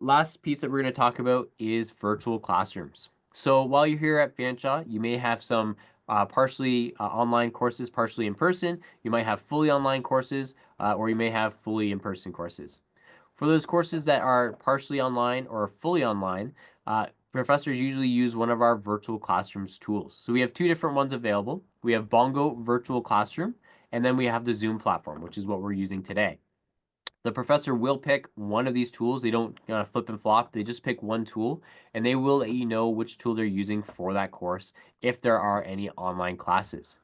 last piece that we're going to talk about is virtual classrooms. So while you're here at Fanshawe, you may have some partially online courses, partially in person. You might have fully online courses, or you may have fully in-person courses. For those courses that are partially online or fully online, professors usually use one of our virtual classrooms tools. So we have 2 different ones available. We have Bongo Virtual Classroom, and then we have the Zoom platform, which is what we're using today. The professor will pick one of these tools. They don't flip and flop. They just pick one tool, and they will let you know which tool they're using for that course if there are any online classes.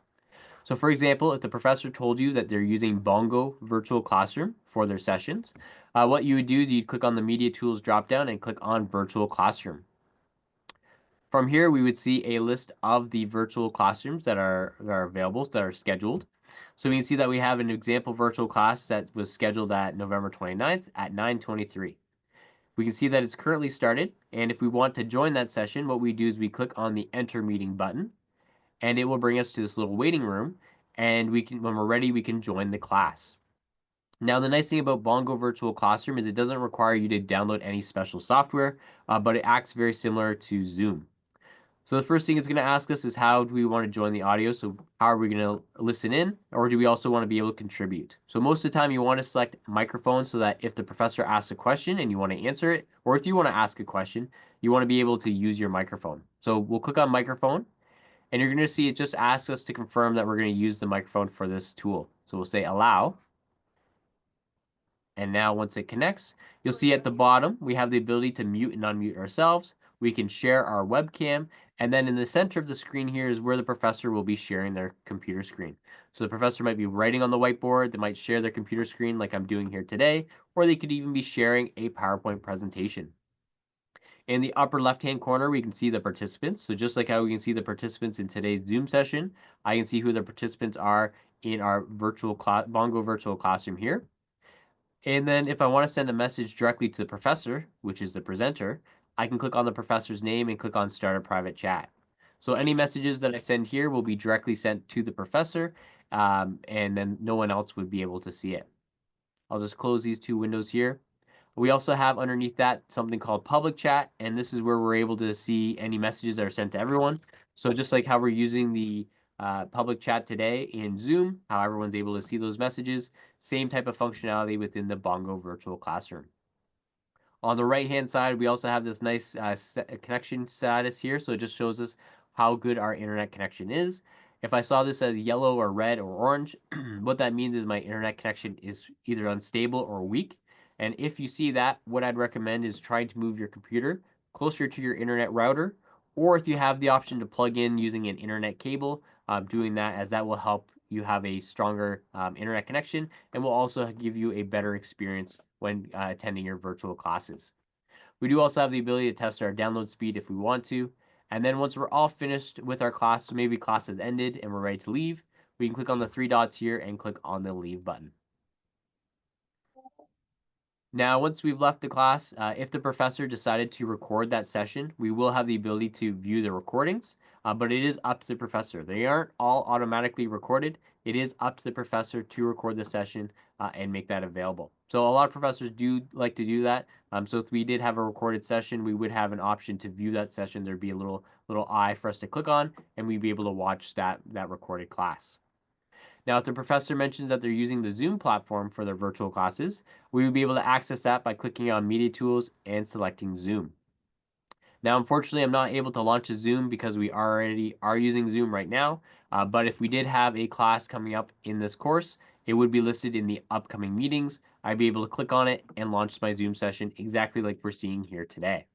So for example, if the professor told you that they're using Bongo Virtual Classroom for their sessions, what you would do is you'd click on the Media Tools dropdown and click on Virtual Classroom. From here, we would see a list of the virtual classrooms that are available, that are scheduled. So we can see that we have an example virtual class that was scheduled at November 29th at 9:23. We can see that it's currently started, and if we want to join that session, what we do is we click on the Enter Meeting button, and it will bring us to this little waiting room, and when we're ready, we can join the class. Now, the nice thing about Bongo Virtual Classroom is it doesn't require you to download any special software, but it acts very similar to Zoom. So the first thing it's going to ask us is how do we want to join the audio? So how are we going to listen in, or do we also want to be able to contribute? So most of the time you want to select microphone so that if the professor asks a question and you want to answer it, or if you want to ask a question, you want to be able to use your microphone. So we'll click on microphone, And you're going to see it just asks us to confirm that we're going to use the microphone for this tool. So we'll say allow. And now once it connects, you'll see at the bottom, we have the ability to mute and unmute ourselves. We can share our webcam. And then in the center of the screen here is where the professor will be sharing their computer screen. So the professor might be writing on the whiteboard. They might share their computer screen like I'm doing here today, or they could even be sharing a PowerPoint presentation. In the upper left-hand corner, we can see the participants. So just like how we can see the participants in today's Zoom session, I can see who the participants are in our Bongo virtual classroom here. And then if I want to send a message directly to the professor, which is the presenter, I can click on the professor's name and click on Start a Private Chat. So any messages that I send here will be directly sent to the professor, and then no one else would be able to see it. I'll just close these two windows here. We also have underneath that something called public chat, and this is where we're able to see any messages that are sent to everyone. So just like how we're using the public chat today in Zoom, how everyone's able to see those messages, same type of functionality within the Bongo virtual classroom. On the right-hand side, we also have this nice connection status here, so it just shows us how good our internet connection is. If I saw this as yellow or red or orange, what that means is my internet connection is either unstable or weak. And if you see that, what I'd recommend is trying to move your computer closer to your internet router, or if you have the option to plug in using an internet cable, doing that, as that will help you have a stronger internet connection and will also give you a better experience when attending your virtual classes. We do also have the ability to test our download speed if we want to. And then once we're all finished with our class, so maybe class has ended and we're ready to leave, we can click on the three dots here and click on the leave button. Now, once we've left the class, if the professor decided to record that session, we will have the ability to view the recordings, but it is up to the professor. They aren't all automatically recorded. It is up to the professor to record the session and make that available. So a lot of professors do like to do that. So if we did have a recorded session, we would have an option to view that session. There'd be a little eye for us to click on, and we'd be able to watch that recorded class. Now, if the professor mentions that they're using the Zoom platform for their virtual classes, we would be able to access that by clicking on Media Tools and selecting Zoom. Now, unfortunately, I'm not able to launch a Zoom because we already are using Zoom right now, but if we did have a class coming up in this course, it would be listed in the upcoming meetings. I'd be able to click on it and launch my Zoom session exactly like we're seeing here today.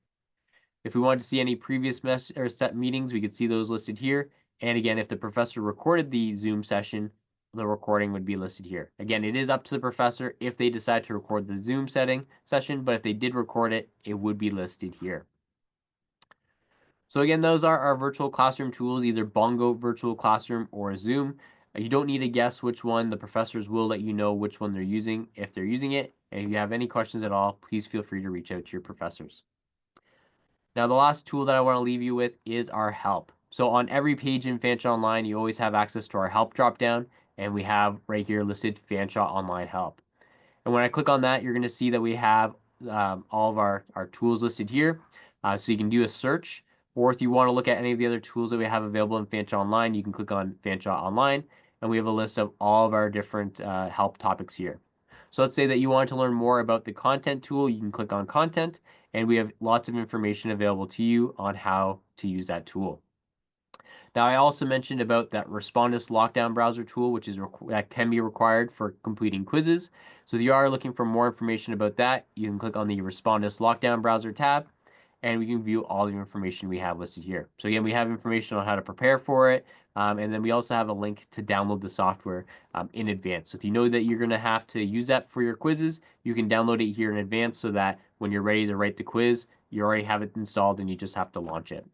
If we wanted to see any previous set meetings, we could see those listed here. And again, if the professor recorded the Zoom session, the recording would be listed here. Again, it is up to the professor if they decide to record the Zoom session, but if they did record it, it would be listed here. So again, those are our virtual classroom tools, either Bongo Virtual Classroom or Zoom. You don't need to guess which one. The professors will let you know which one they're using if they're using it. And if you have any questions at all, please feel free to reach out to your professors. Now, the last tool that I want to leave you with is our help. So on every page in Fanshawe Online, you always have access to our help dropdown, and we have right here listed Fanshawe Online Help. And when I click on that, you're going to see that we have all of our tools listed here. So you can do a search, or if you want to look at any of the other tools that we have available in Fanshawe Online, you can click on Fanshawe Online, and we have a list of all of our different help topics here. So let's say that you want to learn more about the content tool, you can click on content, and we have lots of information available to you on how to use that tool. Now, I also mentioned about that Respondus lockdown browser tool, which is that can be required for completing quizzes. So if you are looking for more information about that, you can click on the Respondus lockdown browser tab, and we can view all the information we have listed here. So again, we have information on how to prepare for it, and then we also have a link to download the software in advance. So if you know that you're going to have to use that for your quizzes, you can download it here in advance so that when you're ready to write the quiz, you already have it installed and you just have to launch it.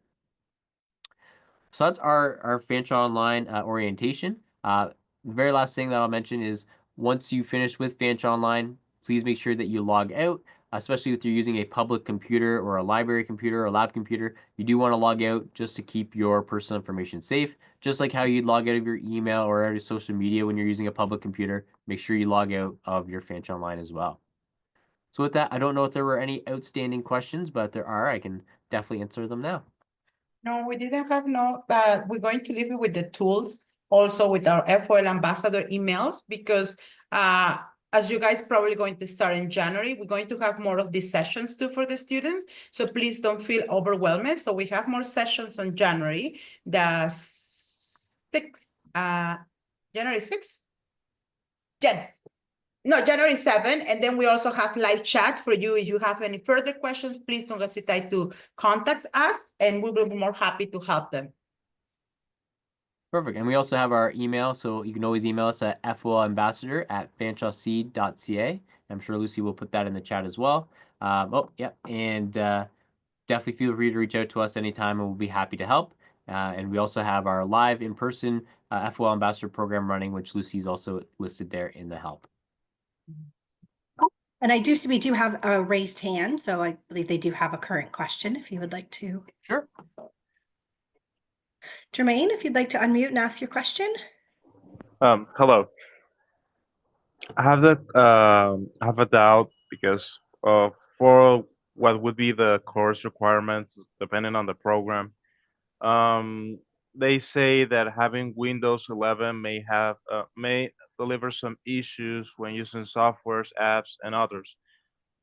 So that's our Fanshawe Online orientation. The very last thing that I'll mention is once you finish with Fanshawe Online, please make sure that you log out, especially if you're using a public computer or a library computer or a lab computer. You do want to log out just to keep your personal information safe, just like how you'd log out of your email or out of social media when you're using a public computer. Make sure you log out of your Fanshawe Online as well. So with that, I don't know if there were any outstanding questions, but if there are, I can definitely answer them now. No, we didn't have we're going to leave it with the tools, also with our FOL ambassador emails, because as you guys probably going to start in January, we're going to have more of these sessions too for the students. So please don't feel overwhelmed. So we have more sessions on January. 6th, January 6th? Yes. No, January 7th. And then we also have live chat for you. If you have any further questions, please don't hesitate to contact us and we will be more happy to help them. Perfect. And we also have our email, so you can always email us at folambassador@fanshawseed.ca. I'm sure Lucy will put that in the chat as well. And definitely feel free to reach out to us anytime, and we'll be happy to help. And we also have our live in-person FOL Ambassador program running, which Lucy's also listed there in the help. And I do see we do have a raised hand, so I believe they do have a current question if you would like to. Sure. Jermaine, if you'd like to unmute and ask your question. Hello. I have a doubt because for what would be the course requirements depending on the program. They say that having Windows 11 may deliver some issues when using softwares, apps, and others.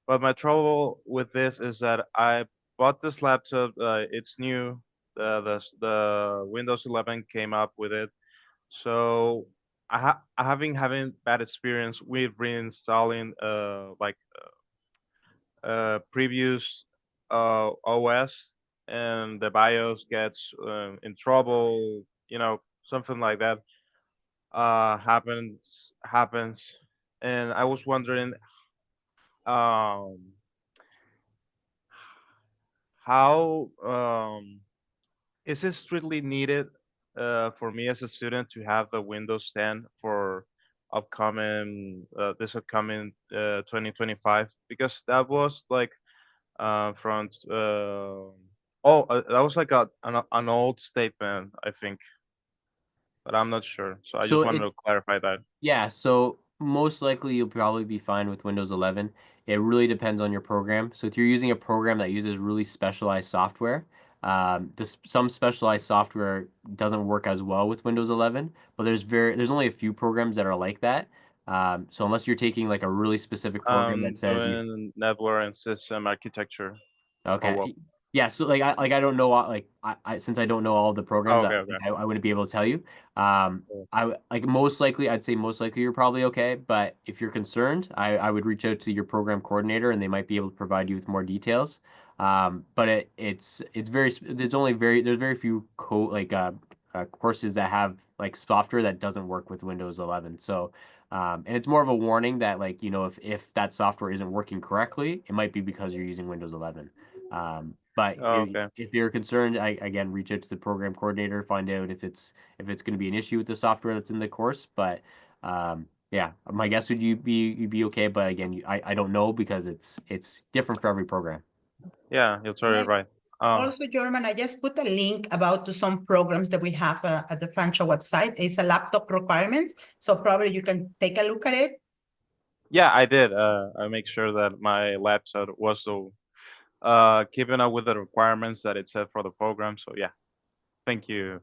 But my trouble with this is that I bought this laptop. It's new. The Windows 11 came up with it. So I have been having bad experience with reinstalling previous OS, and the BIOS gets in trouble, something like that happens, and I was wondering um how is it strictly needed for me as a student to have the Windows 10 for this upcoming 2025, because that was like from that was like an old statement, I think, but I'm not sure, so I just So wanted to clarify that. yeah, so most likely you'll probably be fine with Windows 11. It really depends on your program. So if you're using a program that uses really specialized software, some specialized software doesn't work as well with Windows 11, but there's only a few programs that are like that. So unless you're taking like a really specific program that says you Doing network and system architecture. Okay. well. Yeah, so I don't know I since I don't know all of the programs, Okay, okay. I wouldn't be able to tell you. Cool. Most likely I'd say most likely you're probably okay, but if you're concerned, I would reach out to your program coordinator and they might be able to provide you with more details. But there's very few courses that have like software that doesn't work with Windows 11. So and it's more of a warning that if that software isn't working correctly, it might be because you're using Windows 11. But Okay. if you're concerned, again, reach out to the program coordinator, find out if it's going to be an issue with the software that's in the course. But yeah, my guess would you'd be okay. But again, I don't know because it's different for every program. Yeah, you're totally right. Also, German, I just put a link about to some programs that we have at the Fanshawe website. It's a laptop requirements, so probably you can take a look at it. Yeah, I did. I make sure that my laptop was keeping up with the requirements that it said for the program. So yeah, thank you,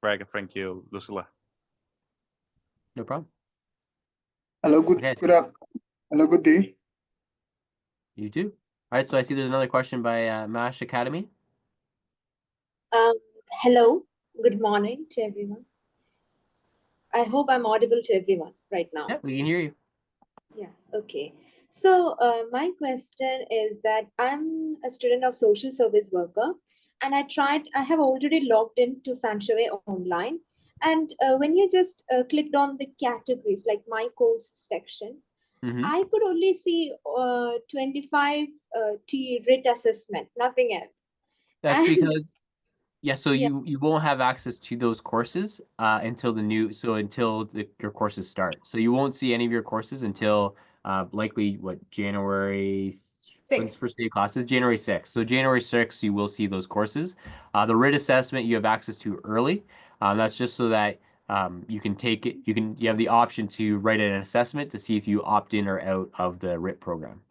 Greg. Thank you, Lucilla. No problem. Hello, Okay. hello, good day. You too. All right. So I see there's another question by MASH Academy. Hello, good morning to everyone. I hope I'm audible to everyone right now. Yeah, we can hear you. Yeah, okay. So my question is that I'm a student of social service worker, and I have already logged into Fanshawe online. And when you just clicked on the categories, like my course section, I could only see 25 T RIT assessment, nothing else. That's And- because yeah, so Yeah. you won't have access to those courses until your courses start. So you won't see any of your courses until likely January. When's the first day of classes? January 6th. So January 6th, you will see those courses. The RIT assessment you have access to early. That's just so that you can take it. You have the option to write an assessment to see if you opt in or out of the RIT program.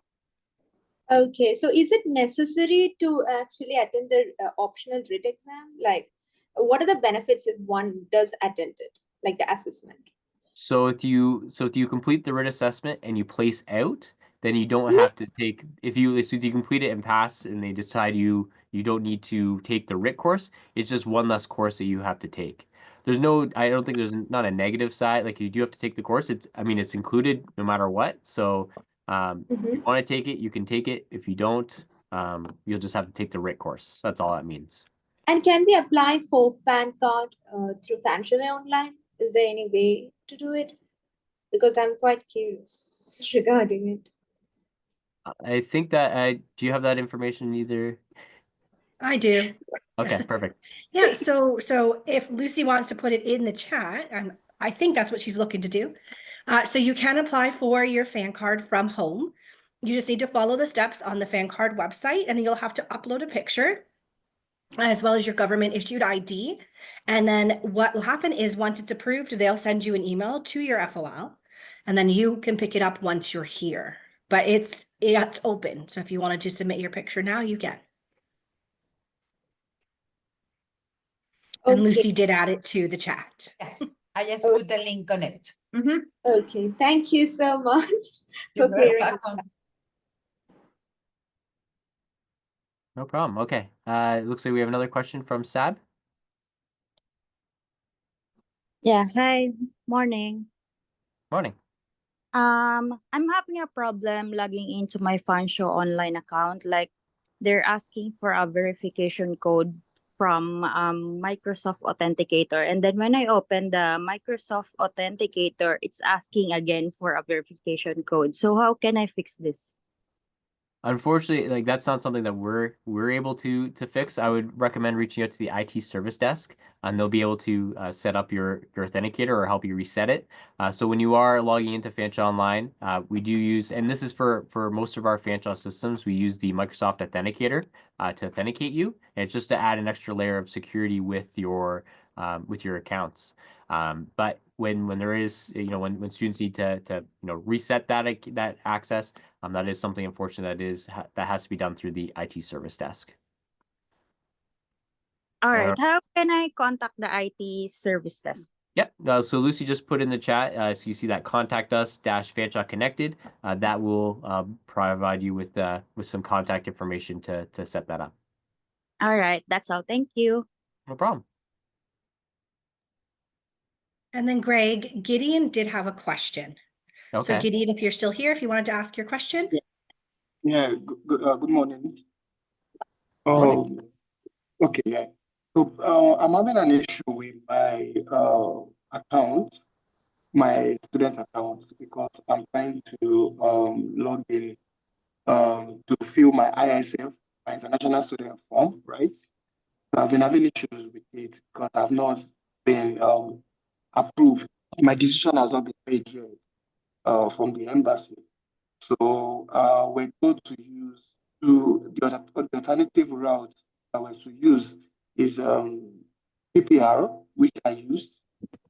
Okay, so is it necessary to actually attend the optional RIT exam? Like, what are the benefits if one does attend it, like the assessment? So if you complete the RIT assessment and you place out, then you don't have to take if you complete it and pass and they decide you don't need to take the RIT course, it's just one less course that you have to take. there's no, I don't think there's not a negative side. Like you do have to take the course. I mean, it's included no matter what. So if you want to take it, you can take it. If you don't, you'll just have to take the RIT course. That's all that means. And can we apply for FAN card through Fanshawe online? Is there any way to do it? Because I'm quite curious regarding it. I think that do you have that information either? I do. Okay, perfect. Yeah, so if Lucy wants to put it in the chat, I think that's what she's looking to do. So you can apply for your fan card from home. You just need to follow the steps on the fan card website, and then you'll have to upload a picture as well as your government issued ID. And then what will happen is once it's approved, they'll send you an email to your FOL, and then you can pick it up once you're here. But it's open. So if you wanted to submit your picture now, you can. And Okay. Lucy did add it to the chat. Yes, I just put the link on it. Okay, thank you so much You're for very clearing it. welcome. No problem. Okay. It looks like we have another question from Sab. Yeah, hi, morning. Morning. I'm having a problem logging into my Fanshawe online account. Like they're asking for a verification code from Microsoft Authenticator. And then when I open the Microsoft Authenticator, it's asking again for a verification code. So how can I fix this? Unfortunately, like that's not something that we're able to fix. I would recommend reaching out to the IT service desk, and they'll be able to set up your authenticator or help you reset it. So when you are logging into Fanshawe Online, we do use, and this is for most of our Fanshawe systems, we use the Microsoft Authenticator to authenticate you. And it's just to add an extra layer of security with your accounts. But when there is, when students need to reset that access, that is something unfortunate that has to be done through the IT service desk. All right, how can I contact the IT service desk? Yep. So Lucy just put in the chat. So you see that contact us --Fanshawe connected. That will provide you with some contact information to set that up. All right, that's all. Thank you. No problem. And then Greg, Gideon did have a question. So Okay. Gideon, if you're still here, if you wanted to ask your question. Yeah, good morning. Morning. Okay, yeah. So I'm having an issue with my account, my student account, because I'm trying to log in to fill my ISF, my international student form, right? So I've been having issues with it because I've not been approved. My decision has not been made yet from the embassy. So we're told to use the alternative route that we're to use is PPR, which I used.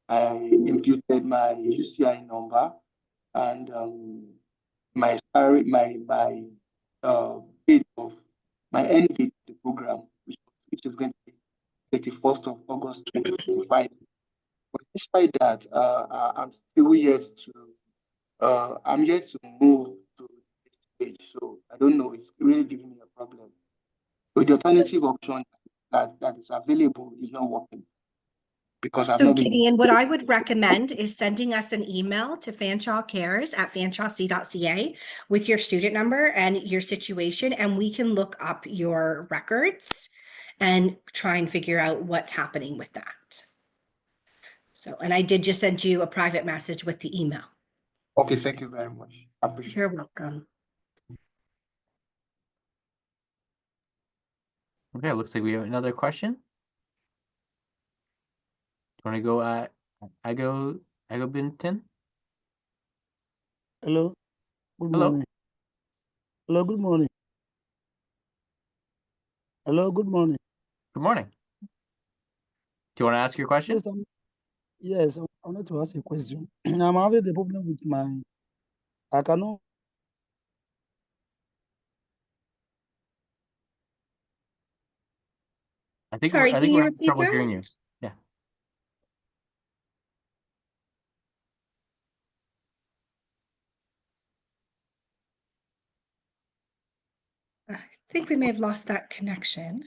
I imputed my UCI number and my date of my end date of the program, which is going to be 31st of August 2025. But despite that, I'm still yet to move to this stage. So I don't know, it's really giving me a problem. So the alternative option that is available is not working because I've So not been. Gideon, what I would recommend is sending us an email to fanshawecares@fanshawec.ca with your student number and your situation, and we can look up your records and try and figure out what's happening with that. So, and I did just send you a private message with the email. Okay, thank you very much. I appreciate it. You're welcome. Okay. Looks like we have another question. Do you want to go? Ago Binton. Hello. Good Hello. morning. Hello. Good morning. Hello. Good morning. Good morning. Do you want to ask your question? Yes, I wanted to ask a question. I'm having a problem with I cannot. Sorry, can you we're having repeat trouble that? hearing you. Yeah. I think we may have lost that connection.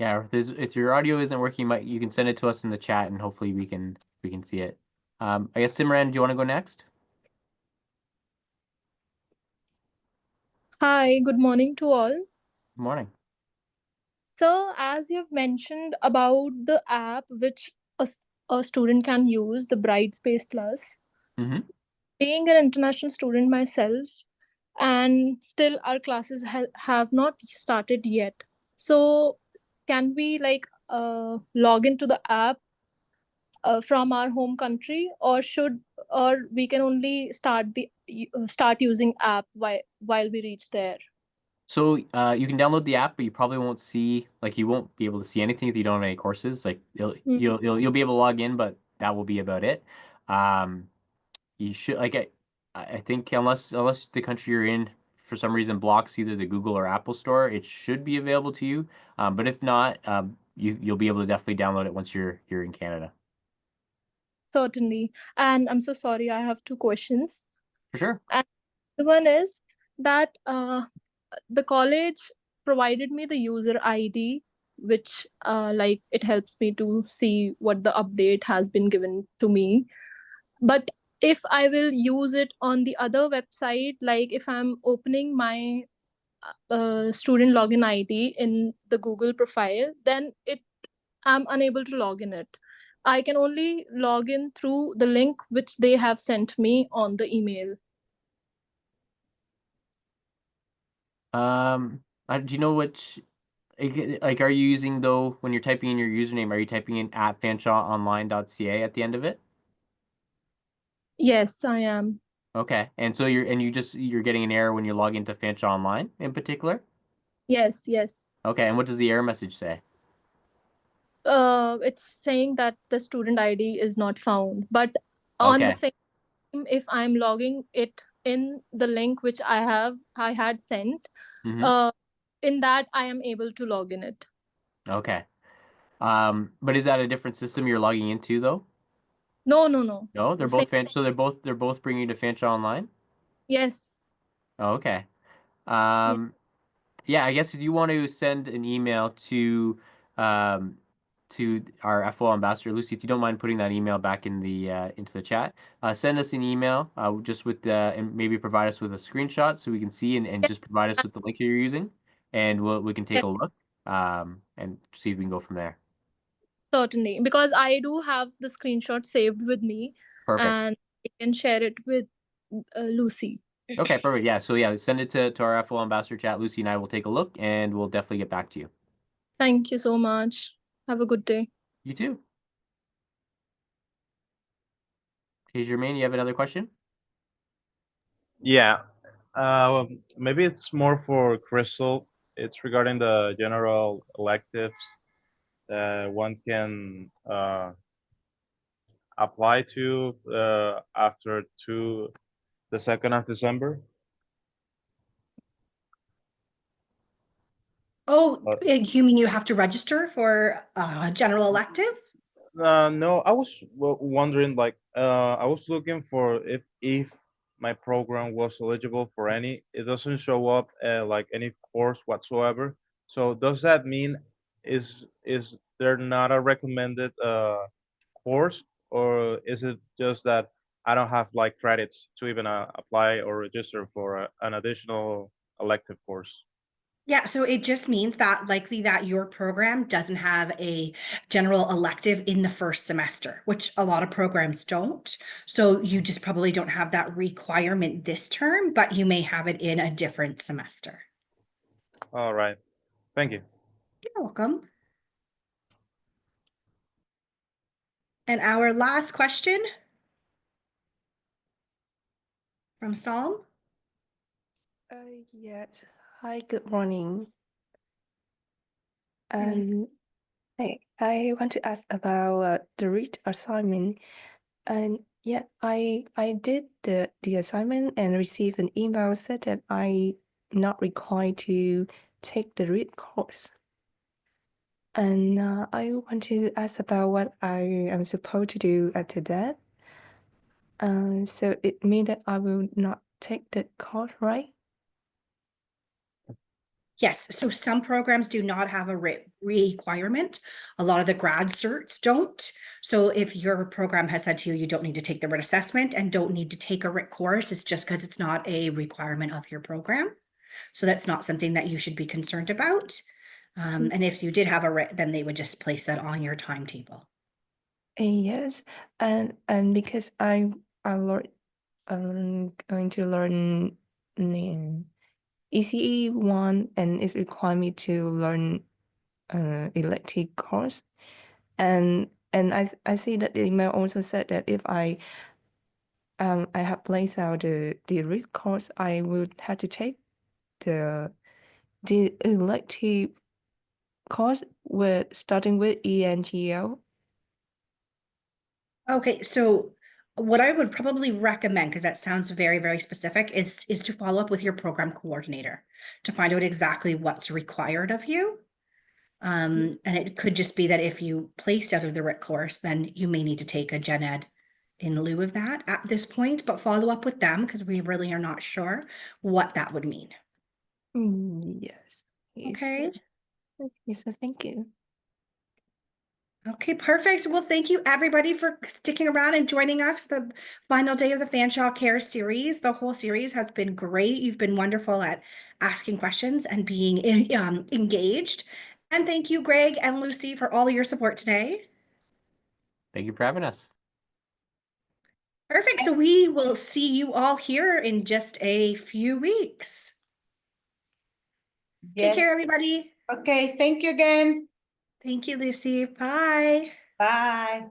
Yeah, if your audio isn't working, you can send it to us in the chat, and hopefully we can see it. I guess Simran, do you want to go next? Hi, good morning to all. Good morning. So, as you've mentioned about the app which a student can use, the Brightspace Plus, Mm-hmm. being an international student myself, and still our classes have not started yet. So, can we log into the app from our home country, or we can only start using app while we reach there? So you can download the app, but you probably won't see, you won't be able to see anything if you don't have any courses. Like you'll be able to log in, but that will be about it. You should I think unless the country you're in for some reason blocks either the Google or Apple store, it should be available to you. But if not, you'll be able to definitely download it once you're in Canada. Certainly. And I'm so sorry, I have two questions. For sure. And the one is that the college provided me the user ID, which it helps me to see what the update has been given to me. But if I will use it on the other website, like if I'm opening my student login ID in the Google profile, then I'm unable to log in it. I can only log in through the link which they have sent me on the email. Do you know which, are you using, though, when you're typing in your username, are you typing in at fanshawonline.ca at the end of it? Yes, I am. Okay. And so you're getting an error when you log into Fanshawe Online in particular? Yes, yes. Okay, and what does the error message say? It's saying that the student ID is not found. But on the same time, if I'm logging it in the link which I had sent, in that I am able to log in it. Okay. But is that a different system you're logging into, though? No. No, they're both so they're both bringing you to Fanshawe Online? Yes. Oh, okay. Yeah, I guess if you want to send an email to our FO ambassador, Lucy, if you don't mind putting that email back in the into the chat, send us an email just with and maybe provide us with a screenshot so we can see, and just provide us with the link you're using, and we can take a look and see if we can go from there. Certainly, because I do have the screenshot saved with me. Perfect. And I can share it with Lucy. Okay, perfect. Yeah, so yeah, send it to our FO ambassador chat. Lucy and I will take a look, and we'll definitely get back to you. Thank you so much. Have a good day. You too. Okay, Jermaine, you have another question? Yeah. Maybe it's more for Crystal. It's regarding the general electives that one can apply to after the 2nd of December. Oh, you mean you have to register for a general elective? No, I was wondering, I was looking for if my program was eligible for any. It doesn't show up like any course whatsoever. So does that mean is there not a recommended course, or is it just that I don't have like credits to even apply or register for an additional elective course? Yeah, so it just means that likely that your program doesn't have a general elective in the first semester, which a lot of programs don't. So you just probably don't have that requirement this term, but you may have it in a different semester. All right. Thank you. You're welcome. And our last question from Psalm. Yes. Hi, good morning. Hey, I want to ask about the read assignment. And yeah, I did the assignment and received an email said that I'm not required to take the read course. And I want to ask about what I am supposed to do after that. So it means that I will not take the course, right? Yes, so some programs do not have a requirement. A lot of the grad certs don't. So if your program has said to you, you don't need to take the RIT assessment and don't need to take a RIT course, it's just because it's not a requirement of your program. So that's not something that you should be concerned about. And if you did have a RIT, then they would just place that on your timetable. Yes, and because I'm going to learn ECE 1 and it requires me to learn elective course, and I see that the email also said that if I have placed out the RIT course, I would have to take the elective course starting with ENGL. Okay, so what I would probably recommend, because that sounds very, very specific, is to follow up with your program coordinator to find out exactly what's required of you. And it could just be that if you placed out of the RIT course, then you may need to take a gen ed in lieu of that at this point, but follow up with them because we really are not sure what that would mean. Yes. Okay. Yes, thank you. Okay, perfect. Well, thank you everybody for sticking around and joining us for the final day of the Fanshawe Care series. The whole series has been great. You've been wonderful at asking questions and being engaged. And thank you, Greg and Lucy, for all of your support today. Thank you for having us. Perfect. So we will see you all here in just a few weeks. Take Yes. care, everybody. Okay, thank you again. Thank you, Lucy. Bye. Bye.